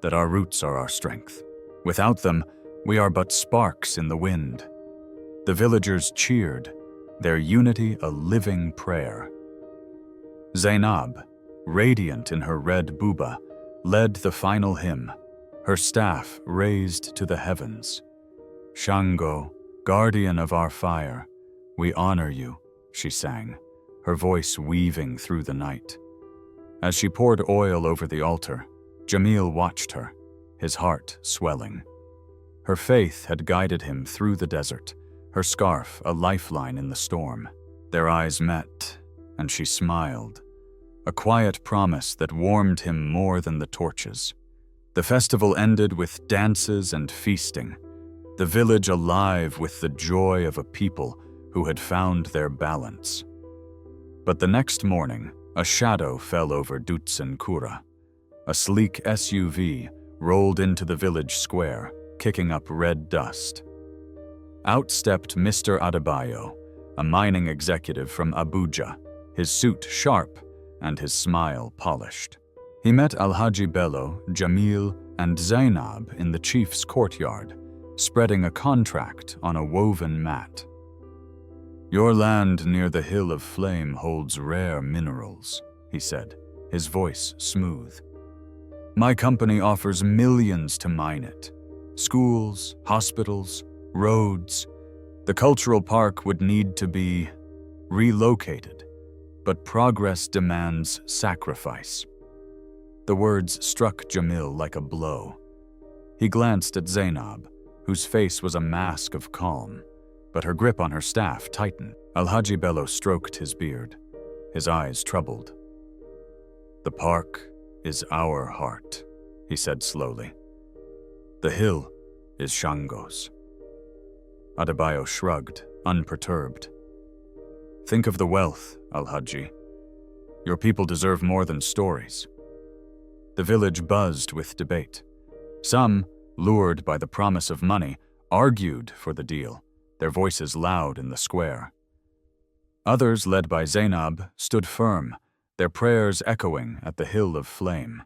Speaker 1: "that our roots are our strength. Without them, we are but sparks in the wind." The villagers cheered, their unity a living prayer. Zainab, radiant in her red buba, led the final hymn, her staff raised to the heavens. "Shango, guardian of our fire, we honor you," she sang, her voice weaving through the night. As she poured oil over the altar, Jamil watched her, his heart swelling. Her faith had guided him through the desert, her scarf a lifeline in the storm. Their eyes met, and she smiled, a quiet promise that warmed him more than the torches. The festival ended with dances and feasting, the village alive with the joy of a people who had found their balance. But the next morning, a shadow fell over Dutsen Kura. A sleek SUV rolled into the village square, kicking up red dust. Out stepped Mr. Adebayo, a mining executive from Abuja, his suit sharp and his smile polished. He met Alhaji Bello, Jamil, and Zainab in the chief's courtyard, spreading a contract on a woven mat. "Your land near the Hill of Flame holds rare minerals," he said, his voice smooth. "My company offers millions to mine it. Schools, hospitals, roads. The cultural park would need to be relocated, but progress demands sacrifice." The words struck Jamil like a blow. He glanced at Zainab, whose face was a mask of calm, but her grip on her staff tightened. Alhaji Bello stroked his beard, his eyes troubled. "The park is our heart," he said slowly. "The hill is Shango's." Adebayo shrugged, unperturbed. "Think of the wealth, Alhaji. Your people deserve more than stories." The village buzzed with debate. Some, lured by the promise of money, argued for the deal, their voices loud in the square. Others, led by Zainab, stood firm, their prayers echoing at the Hill of Flame.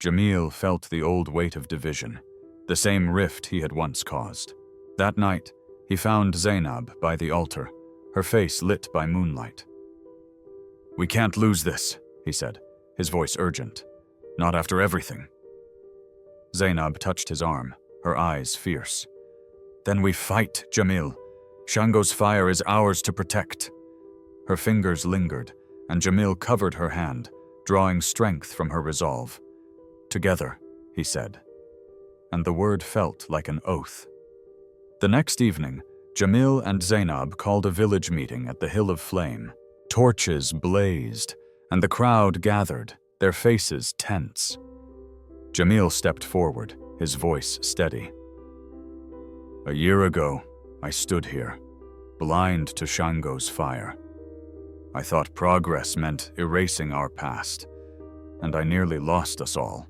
Speaker 1: Jamil felt the old weight of division, the same rift he had once caused. That night, he found Zainab by the altar, her face lit by moonlight. "We can't lose this," he said, his voice urgent. "Not after everything." Zainab touched his arm, her eyes fierce. "Then we fight, Jamil. Shango's fire is ours to protect." Her fingers lingered, and Jamil covered her hand, drawing strength from her resolve. "Together," he said, and the word felt like an oath. The next evening, Jamil and Zainab called a village meeting at the Hill of Flame. Torches blazed, and the crowd gathered, their faces tense. Jamil stepped forward, his voice steady. "A year ago, I stood here, blind to Shango's fire. I thought progress meant erasing our past, and I nearly lost us all."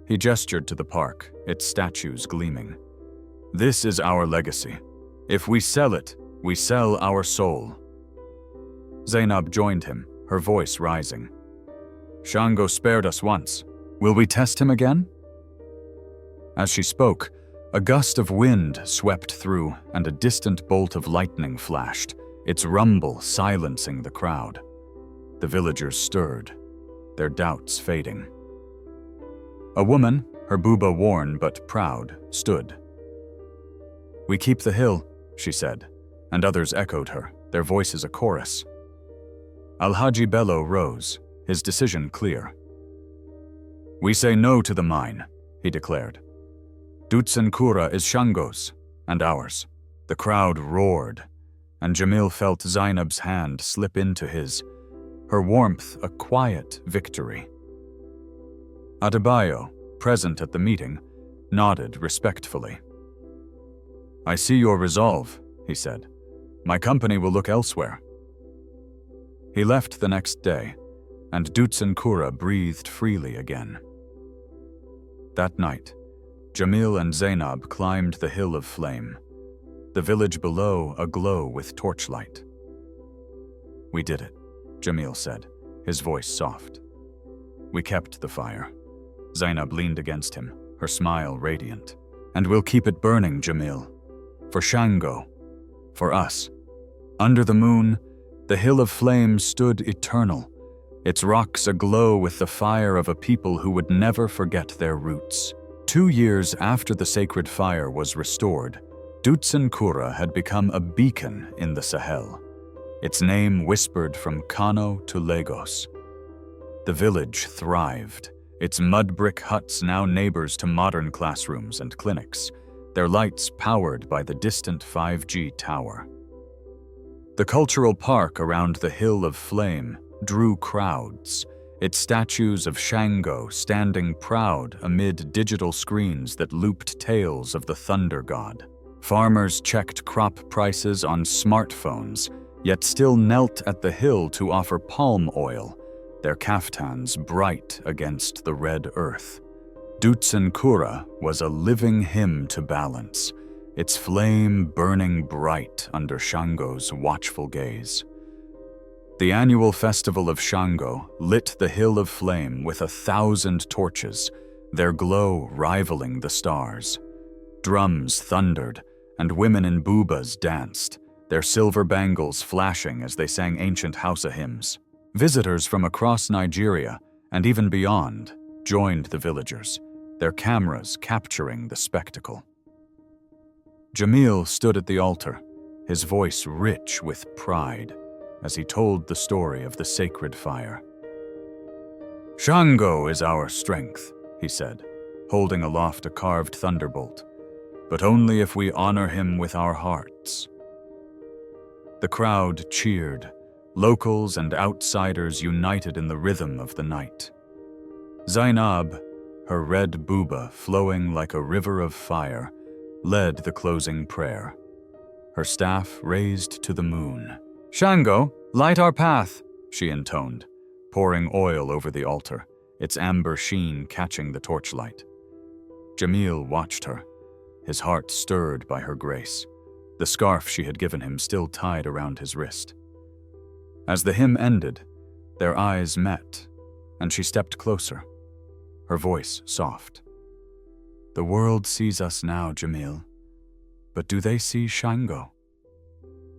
Speaker 1: He gestured to the park, its statues gleaming. "This is our legacy. If we sell it, we sell our soul." Zainab joined him, her voice rising. "Shango spared us once. Will we test him again?" As she spoke, a gust of wind swept through and a distant bolt of lightning flashed, its rumble silencing the crowd. The villagers stirred, their doubts fading. A woman, her buba worn but proud, stood. "We keep the hill," she said, and others echoed her, their voices a chorus. Alhaji Bello rose, his decision clear. "We say no to the mine," he declared. "Dutsenkura is Shango's, and ours." The crowd roared, and Jamil felt Zainab's hand slip into his, her warmth a quiet victory. Adebayo, present at the meeting, nodded respectfully. "I see your resolve," he said. "My company will look elsewhere." He left the next day, and Dutsenkura breathed freely again. That night, Jamil and Zainab climbed the hill of flame, the village below aglow with torchlight. "We did it," Jamil said, his voice soft. "We kept the fire." Zainab leaned against him, her smile radiant. "And we'll keep it burning, Jamil. For Shango. For us." Under the moon, the hill of flame stood eternal, its rocks aglow with the fire of a people who would never forget their roots. 2 years after the sacred fire was restored, Dutsenkura had become a beacon in the Sahel, its name whispered from Kano to Lagos. The village thrived, its mud brick huts now neighbors to modern classrooms and clinics, their lights powered by the distant 5G tower. The cultural park around the Hill of Flame drew crowds, its statues of Shango standing proud amid digital screens that looped tales of the thunder god. Farmers checked crop prices on smartphones, yet still knelt at the hill to offer palm oil, their kaftans bright against the red earth. Dutsenkura was a living hymn to balance, its flame burning bright under Shango's watchful gaze. The annual festival of Shango lit the Hill of Flame with 1,000 torches, their glow rivaling the stars. Drums thundered, and women in bubas danced, their silver bangles flashing as they sang ancient Hausa hymns. Visitors from across Nigeria, and even beyond, joined the villagers, their cameras capturing the spectacle. Jamil stood at the altar, his voice rich with pride, as he told the story of the sacred fire. "Shango is our strength," he said, holding aloft a carved thunderbolt, "but only if we honor him with our hearts." The crowd cheered, locals and outsiders united in the rhythm of the night. Zainab, her red buba flowing like a river of fire, led the closing prayer, her staff raised to the moon. "Shango, light our path," she intoned, pouring oil over the altar, its amber sheen catching the torchlight. Jamil watched her, his heart stirred by her grace, the scarf she had given him still tied around his wrist. As the hymn ended, their eyes met, and she stepped closer, her voice soft. "The world sees us now, Jamil, but do they see Shango?"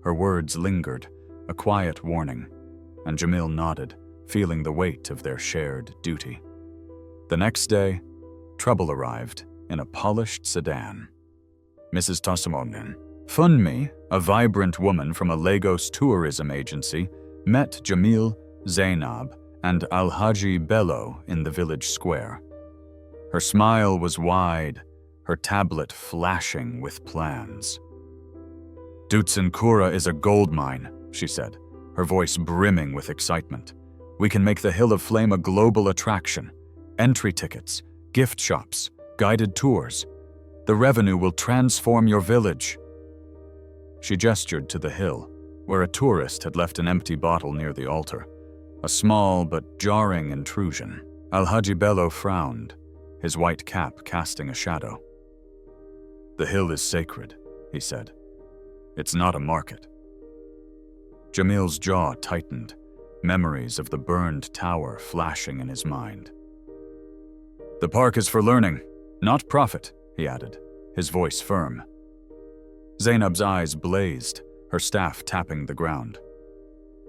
Speaker 1: Her words lingered, a quiet warning, and Jamil nodded, feeling the weight of their shared duty. The next day, trouble arrived in a polished sedan. Mrs. Tosamonen, Funmi, a vibrant woman from a Lagos tourism agency, met Jamil, Zainab, and Alhaji Bello in the village square. Her smile was wide, her tablet flashing with plans. "Dutsenkura is a gold mine," she said, her voice brimming with excitement. "We can make the Hill of Flame a global attraction. Entry tickets, gift shops, guided tours. The revenue will transform your village." She gestured to the hill, where a tourist had left an empty bottle near the altar, a small but jarring intrusion. Alhaji Bello frowned, his white cap casting a shadow. "The hill is sacred," he said. "It's not a market." Jamil's jaw tightened, memories of the burned tower flashing in his mind. "The park is for learning, not profit," he added, his voice firm. Zainab's eyes blazed, her staff tapping the ground.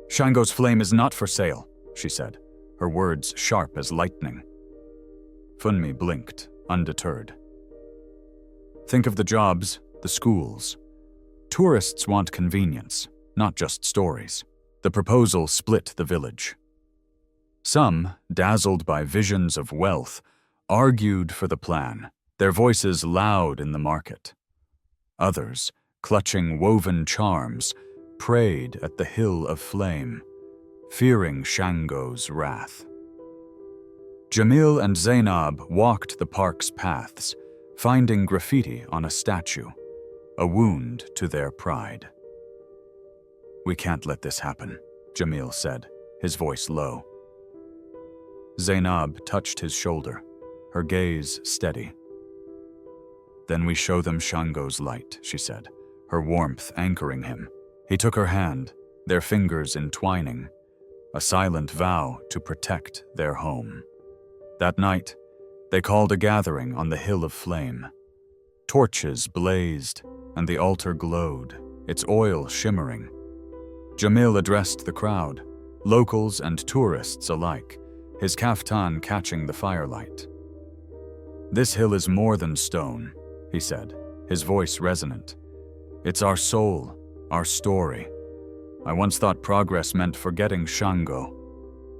Speaker 1: "Shango's flame is not for sale," she said, her words sharp as lightning. Funmi blinked, undeterred. "Think of the jobs, the schools. Tourists want convenience, not just stories." The proposal split the village. Some, dazzled by visions of wealth, argued for the plan, their voices loud in the market. Others, clutching woven charms, prayed at the hill of flame, fearing Shango's wrath. Jamil and Zainab walked the park's paths, finding graffiti on a statue, a wound to their pride. "We can't let this happen," Jamil said, his voice low. Zainab touched his shoulder, her gaze steady. "Then we show them Shango's light," she said, her warmth anchoring him. He took her hand, their fingers entwining, a silent vow to protect their home. That night, they called a gathering on the hill of flame. Torches blazed, and the altar glowed, its oil shimmering. Jamil addressed the crowd, locals and tourists alike, his kaftan catching the firelight. "This hill is more than stone," he said, his voice resonant. "It's our soul, our story. I once thought progress meant forgetting Shango,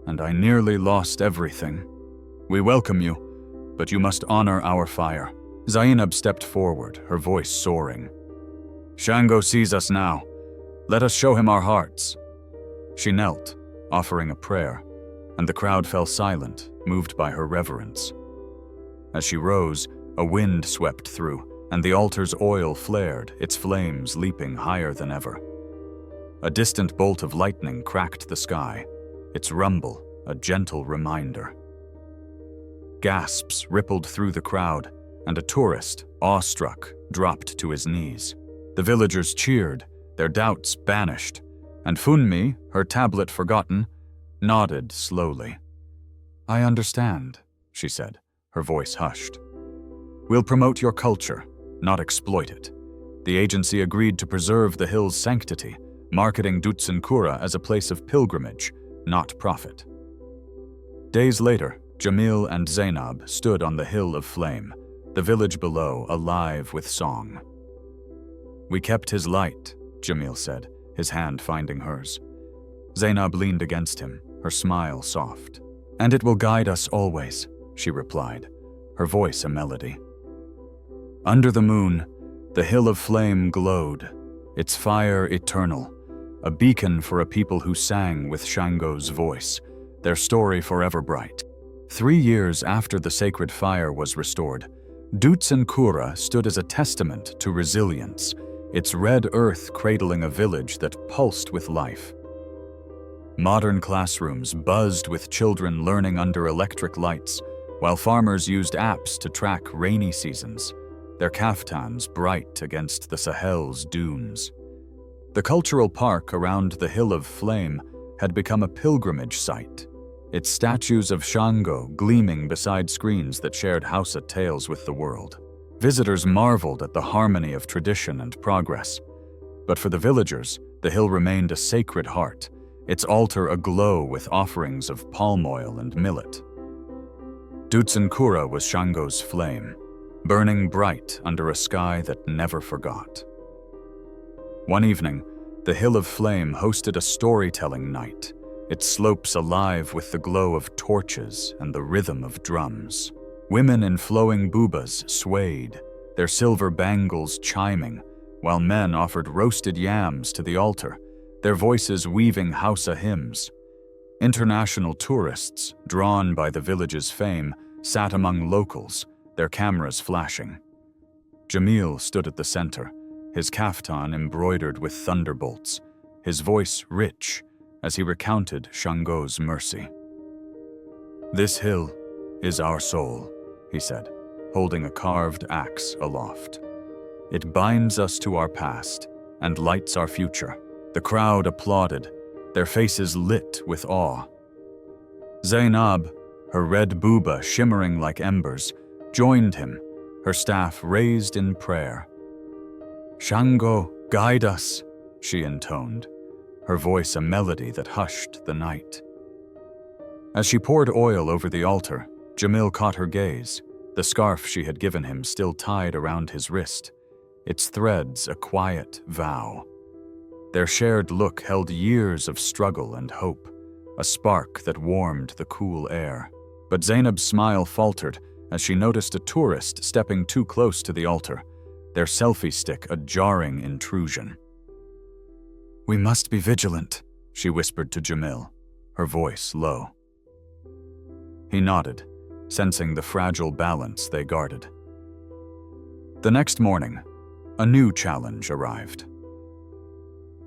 Speaker 1: and I nearly lost everything. We welcome you, but you must honor our fire." Zainab stepped forward, her voice soaring. "Shango sees us now. Let us show him our hearts." She knelt, offering a prayer, and the crowd fell silent, moved by her reverence. As she rose, a wind swept through, and the altar's oil flared, its flames leaping higher than ever. A distant bolt of lightning cracked the sky, its rumble a gentle reminder. Gasps rippled through the crowd, and a tourist, awestruck, dropped to his knees. The villagers cheered, their doubts banished, and Funmi, her tablet forgotten, nodded slowly. "I understand," she said, her voice hushed. "We'll promote your culture, not exploit it." The agency agreed to preserve the hill's sanctity, marketing Dutsenkura as a place of pilgrimage, not profit. Days later, Jamil and Zainab stood on the hill of flame, the village below alive with song. "We kept his light," Jamil said, his hand finding hers. Zainab leaned against him, her smile soft. "And it will guide us always," she replied, her voice a melody. Under the moon, the hill of flame glowed, its fire eternal, a beacon for a people who sang with Shango's voice, their story forever bright. 3 years after the sacred fire was restored, Dutsenkura stood as a testament to resilience, its red earth cradling a village that pulsed with life. Modern classrooms buzzed with children learning under electric lights, while farmers used apps to track rainy seasons, their kaftans bright against the Sahel's dunes. The cultural park around the Hill of Flame had become a pilgrimage site, its statues of Shango gleaming beside screens that shared Hausa tales with the world. Visitors marveled at the harmony of tradition and progress. But for the villagers, the hill remained a sacred heart, its altar aglow with offerings of palm oil and millet. Dutsenkura was Shango's flame, burning bright under a sky that never forgot. One evening, the Hill of Flame hosted a storytelling night, its slopes alive with the glow of torches and the rhythm of drums. Women in flowing bubas swayed, their silver bangles chiming, while men offered roasted yams to the altar, their voices weaving Hausa hymns. International tourists, drawn by the village's fame, sat among locals, their cameras flashing. Jamil stood at the center, his kaftan embroidered with thunderbolts, his voice rich as he recounted Shango's mercy. "This hill is our soul," he said, holding a carved axe aloft. "It binds us to our past and lights our future." The crowd applauded, their faces lit with awe. Zainab, her red buba shimmering like embers, joined him, her staff raised in prayer. "Shango, guide us," she intoned, her voice a melody that hushed the night. As she poured oil over the altar, Jamil caught her gaze, the scarf she had given him still tied around his wrist, its threads a quiet vow. Their shared look held years of struggle and hope, a spark that warmed the cool air. But Zainab's smile faltered as she noticed a tourist stepping too close to the altar, their selfie stick a jarring intrusion. "We must be vigilant," she whispered to Jamil, her voice low. He nodded, sensing the fragile balance they guarded. The next morning, a new challenge arrived.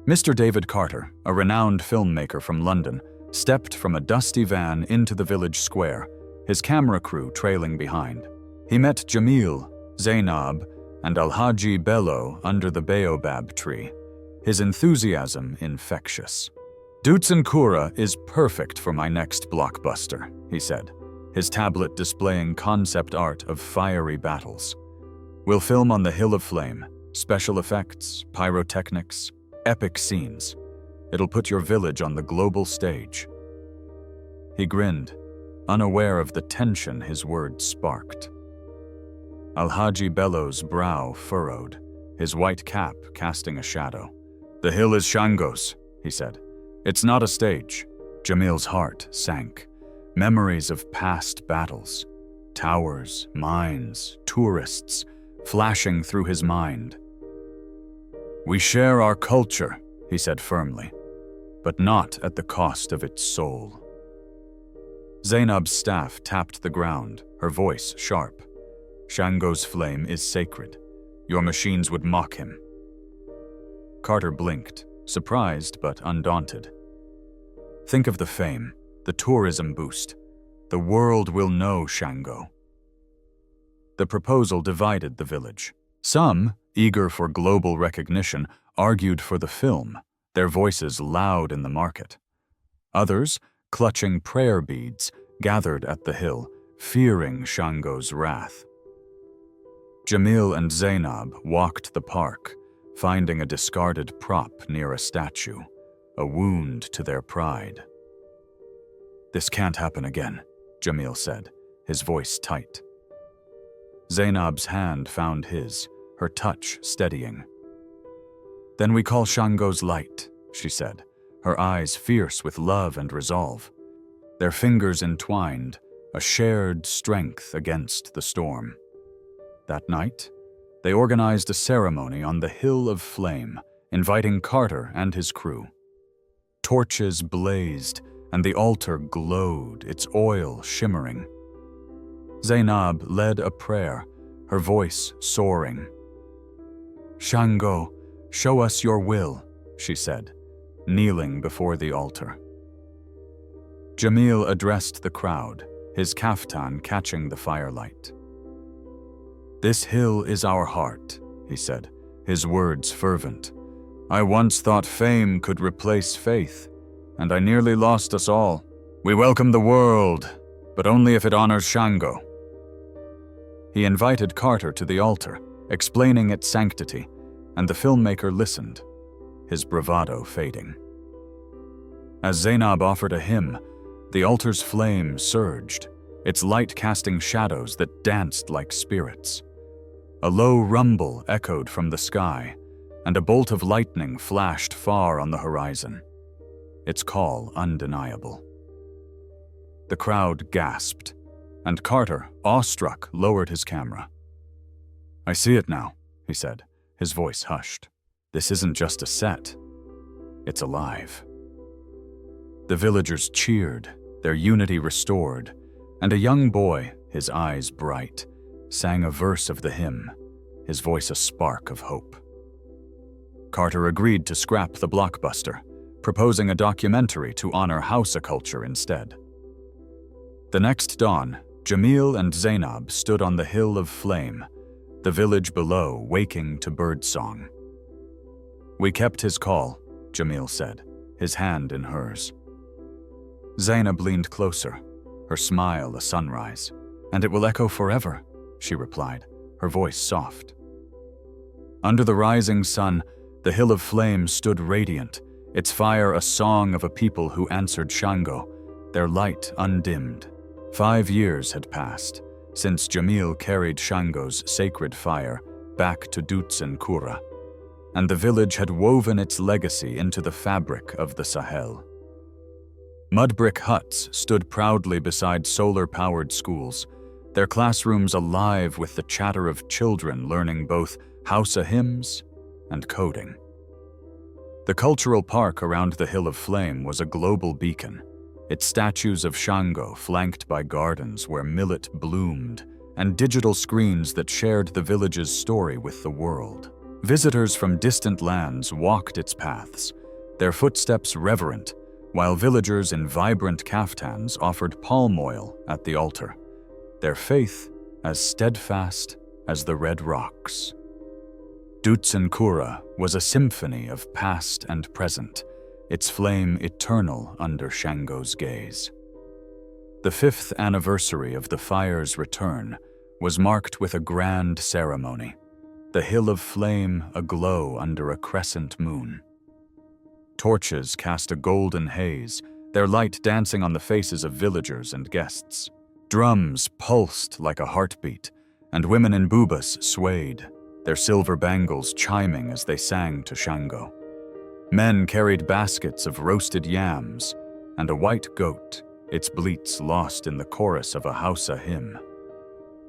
Speaker 1: Mr. David Carter, a renowned filmmaker from London, stepped from a dusty van into the village square, his camera crew trailing behind. He met Jamil, Zainab, and Alhaji Bello under the baobab tree, his enthusiasm infectious. "Dutz and Kura is perfect for my next blockbuster," he said, his tablet displaying concept art of fiery battles. "We'll film on the Hill of Flame, special effects, pyrotechnics, epic scenes. It'll put your village on the global stage." He grinned, unaware of the tension his words sparked. Alhaji Bello's brow furrowed, his white cap casting a shadow. "The hill is Shango's," he said. "It's not a stage." Jamil's heart sank. Memories of past battles, towers, mines, tourists, flashing through his mind. "We share our culture," he said firmly, "but not at the cost of its soul." Zainab's staff tapped the ground, her voice sharp. "Shango's flame is sacred. Your machines would mock him." Carter blinked, surprised but undaunted. "Think of the fame, the tourism boost. The world will know Shango." The proposal divided the village. Some, eager for global recognition, argued for the film, their voices loud in the market. Others, clutching prayer beads, gathered at the hill, fearing Shango's wrath. Jamil and Zainab walked the park, finding a discarded prop near a statue, a wound to their pride. "This can't happen again," Jamil said, his voice tight. Zainab's hand found his, her touch steadying. "Then we call Shango's light," she said, her eyes fierce with love and resolve. Their fingers entwined, a shared strength against the storm. That night, they organized a ceremony on the Hill of Flame, inviting Carter and his crew. Torches blazed, and the altar glowed, its oil shimmering. Zainab led a prayer, her voice soaring. "Shango, show us your will," she said, kneeling before the altar. Jamil addressed the crowd, his kaftan catching the firelight. "This hill is our heart," he said, his words fervent. "I once thought fame could replace faith, and I nearly lost us all. We welcome the world, but only if it honors Shango." He invited Carter to the altar, explaining its sanctity, and the filmmaker listened, his bravado fading. As Zainab offered a hymn, the altar's flame surged, its light casting shadows that danced like spirits. A low rumble echoed from the sky, and a bolt of lightning flashed far on the horizon, its call undeniable. The crowd gasped, and Carter, awestruck, lowered his camera. "I see it now," he said, his voice hushed. "This isn't just a set. It's alive." The villagers cheered, their unity restored, and a young boy, his eyes bright, sang a verse of the hymn, his voice a spark of hope. Carter agreed to scrap the blockbuster, proposing a documentary to honor Hausa culture instead. The next dawn, Jamil and Zainab stood on the Hill of Flame, the village below waking to birdsong. "We kept his call," Jamil said, his hand in hers. Zainab leaned closer, her smile a sunrise. "And it will echo forever," she replied, her voice soft. Under the rising sun, the Hill of Flame stood radiant, its fire a song of a people who answered Shango, their light undimmed. 5 years had passed since Jamil carried Shango's sacred fire back to Dutz and Kura, and the village had woven its legacy into the fabric of the Sahel. Mud brick huts stood proudly beside solar-powered schools, their classrooms alive with the chatter of children learning both Hausa hymns and coding. The cultural park around the Hill of Flame was a global beacon, its statues of Shango flanked by gardens where millet bloomed and digital screens that shared the village's story with the world. Visitors from distant lands walked its paths, their footsteps reverent, while villagers in vibrant kaftans offered palm oil at the altar, their faith as steadfast as the red rocks. Dutsenkura was a symphony of past and present, its flame eternal under Shango's gaze. The 5th anniversary of the fire's return was marked with a grand ceremony, the Hill of Flame aglow under a crescent moon. Torches cast a golden haze, their light dancing on the faces of villagers and guests. Drums pulsed like a heartbeat, and women in bubas swayed, their silver bangles chiming as they sang to Shango. Men carried baskets of roasted yams and a white goat, its bleats lost in the chorus of a Hausa hymn.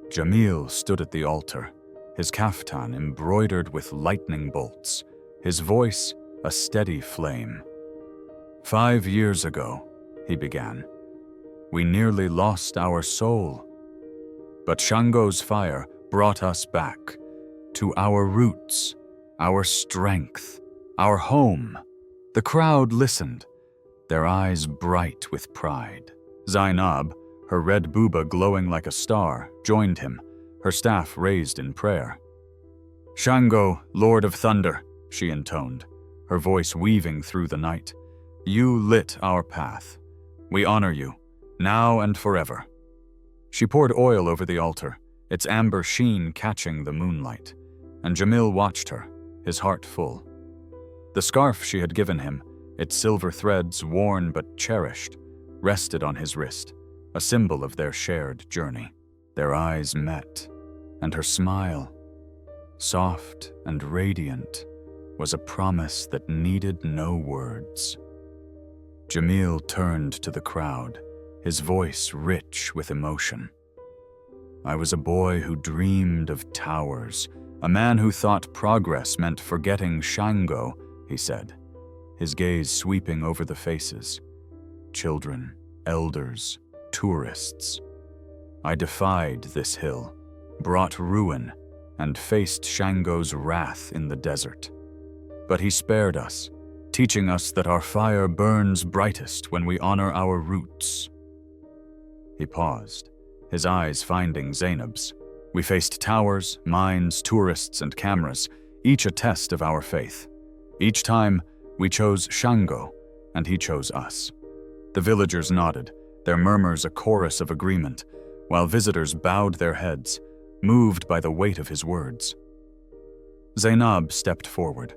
Speaker 1: Jamil stood at the altar, his kaftan embroidered with lightning bolts, his voice a steady flame. 5 years ago, he began, we nearly lost our soul. But Shango's fire brought us back to our roots, our strength, our home. The crowd listened, their eyes bright with pride. Zainab, her red buba glowing like a star, joined him, her staff raised in prayer. Shango, Lord of Thunder, she intoned, her voice weaving through the night. You lit our path. We honor you, now and forever. She poured oil over the altar, its amber sheen catching the moonlight, and Jamil watched her, his heart full. The scarf she had given him, its silver threads worn but cherished, rested on his wrist, a symbol of their shared journey. Their eyes met, and her smile, soft and radiant, was a promise that needed no words. Jamil turned to the crowd, his voice rich with emotion. I was a boy who dreamed of towers, a man who thought progress meant forgetting Shango, he said, his gaze sweeping over the faces. Children, elders, tourists. I defied this hill, brought ruin, and faced Shango's wrath in the desert. But he spared us, teaching us that our fire burns brightest when we honor our roots. He paused, his eyes finding Zainab's. We faced towers, mines, tourists, and cameras, each a test of our faith. Each time, we chose Shango, and he chose us. The villagers nodded, their murmurs a chorus of agreement, while visitors bowed their heads, moved by the weight of his words. Zainab stepped forward,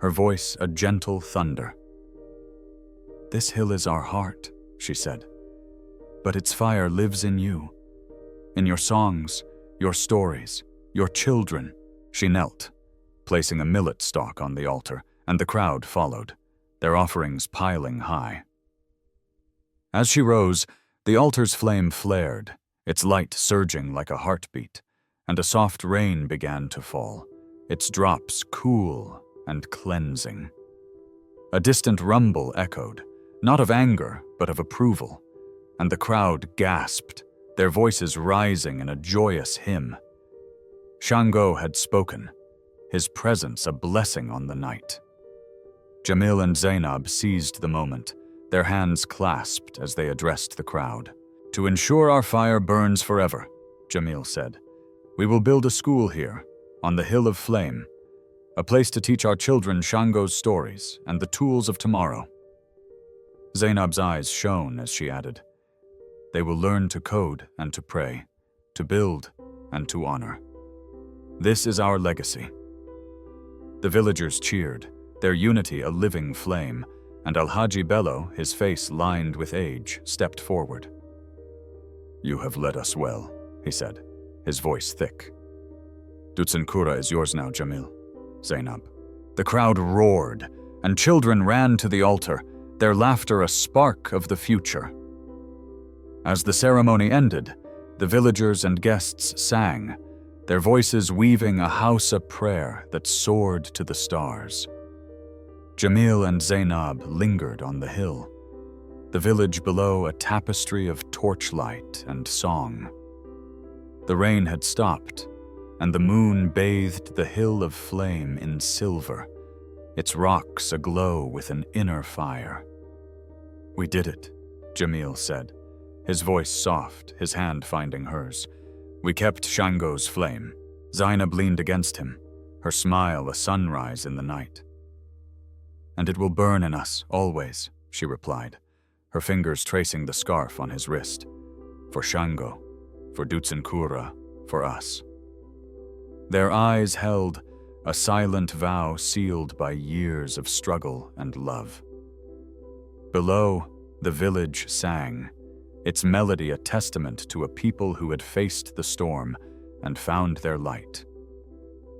Speaker 1: her voice a gentle thunder. This hill is our heart, she said, but its fire lives in you. In your songs, your stories, your children. She knelt, placing a millet stalk on the altar, and the crowd followed, their offerings piling high. As she rose, the altar's flame flared, its light surging like a heartbeat, and a soft rain began to fall, its drops cool and cleansing. A distant rumble echoed, not of anger, but of approval, and the crowd gasped, their voices rising in a joyous hymn. Shango had spoken, his presence a blessing on the night. Jamil and Zainab seized the moment, their hands clasped as they addressed the crowd. To ensure our fire burns forever, Jamil said, we will build a school here, on the Hill of Flame, a place to teach our children Shango's stories and the tools of tomorrow. Zainab's eyes shone as she added, they will learn to code and to pray, to build and to honor. This is our legacy. The villagers cheered, their unity a living flame, and Alhaji Bello, his face lined with age, stepped forward. You have led us well, he said, his voice thick. Dutsenkura is yours now, Jamil. Zainab. The crowd roared, and children ran to the altar, their laughter a spark of the future. As the ceremony ended, The villagers and guests sang, their voices weaving a Hausa prayer that soared to the stars. Jamil and Zainab lingered on the hill, the village below a tapestry of torchlight and song. The rain had stopped, and the moon bathed the hill of flame in silver, its rocks aglow with an inner fire. "We did it," Jamil said, his voice soft, his hand finding hers. "We kept Shango's flame." Zainab leaned against him, her smile a sunrise in the night. "And it will burn in us, always," she replied, her fingers tracing the scarf on his wrist. "For Shango, for Dutzenkura, for us." Their eyes held, a silent vow sealed by years of struggle and love. Below, the village sang, its melody a testament to a people who had faced the storm and found their light.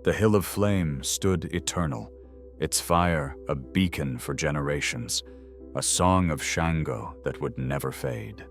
Speaker 1: The hill of flame stood eternal, its fire a beacon for generations, a song of Shango that would never fade.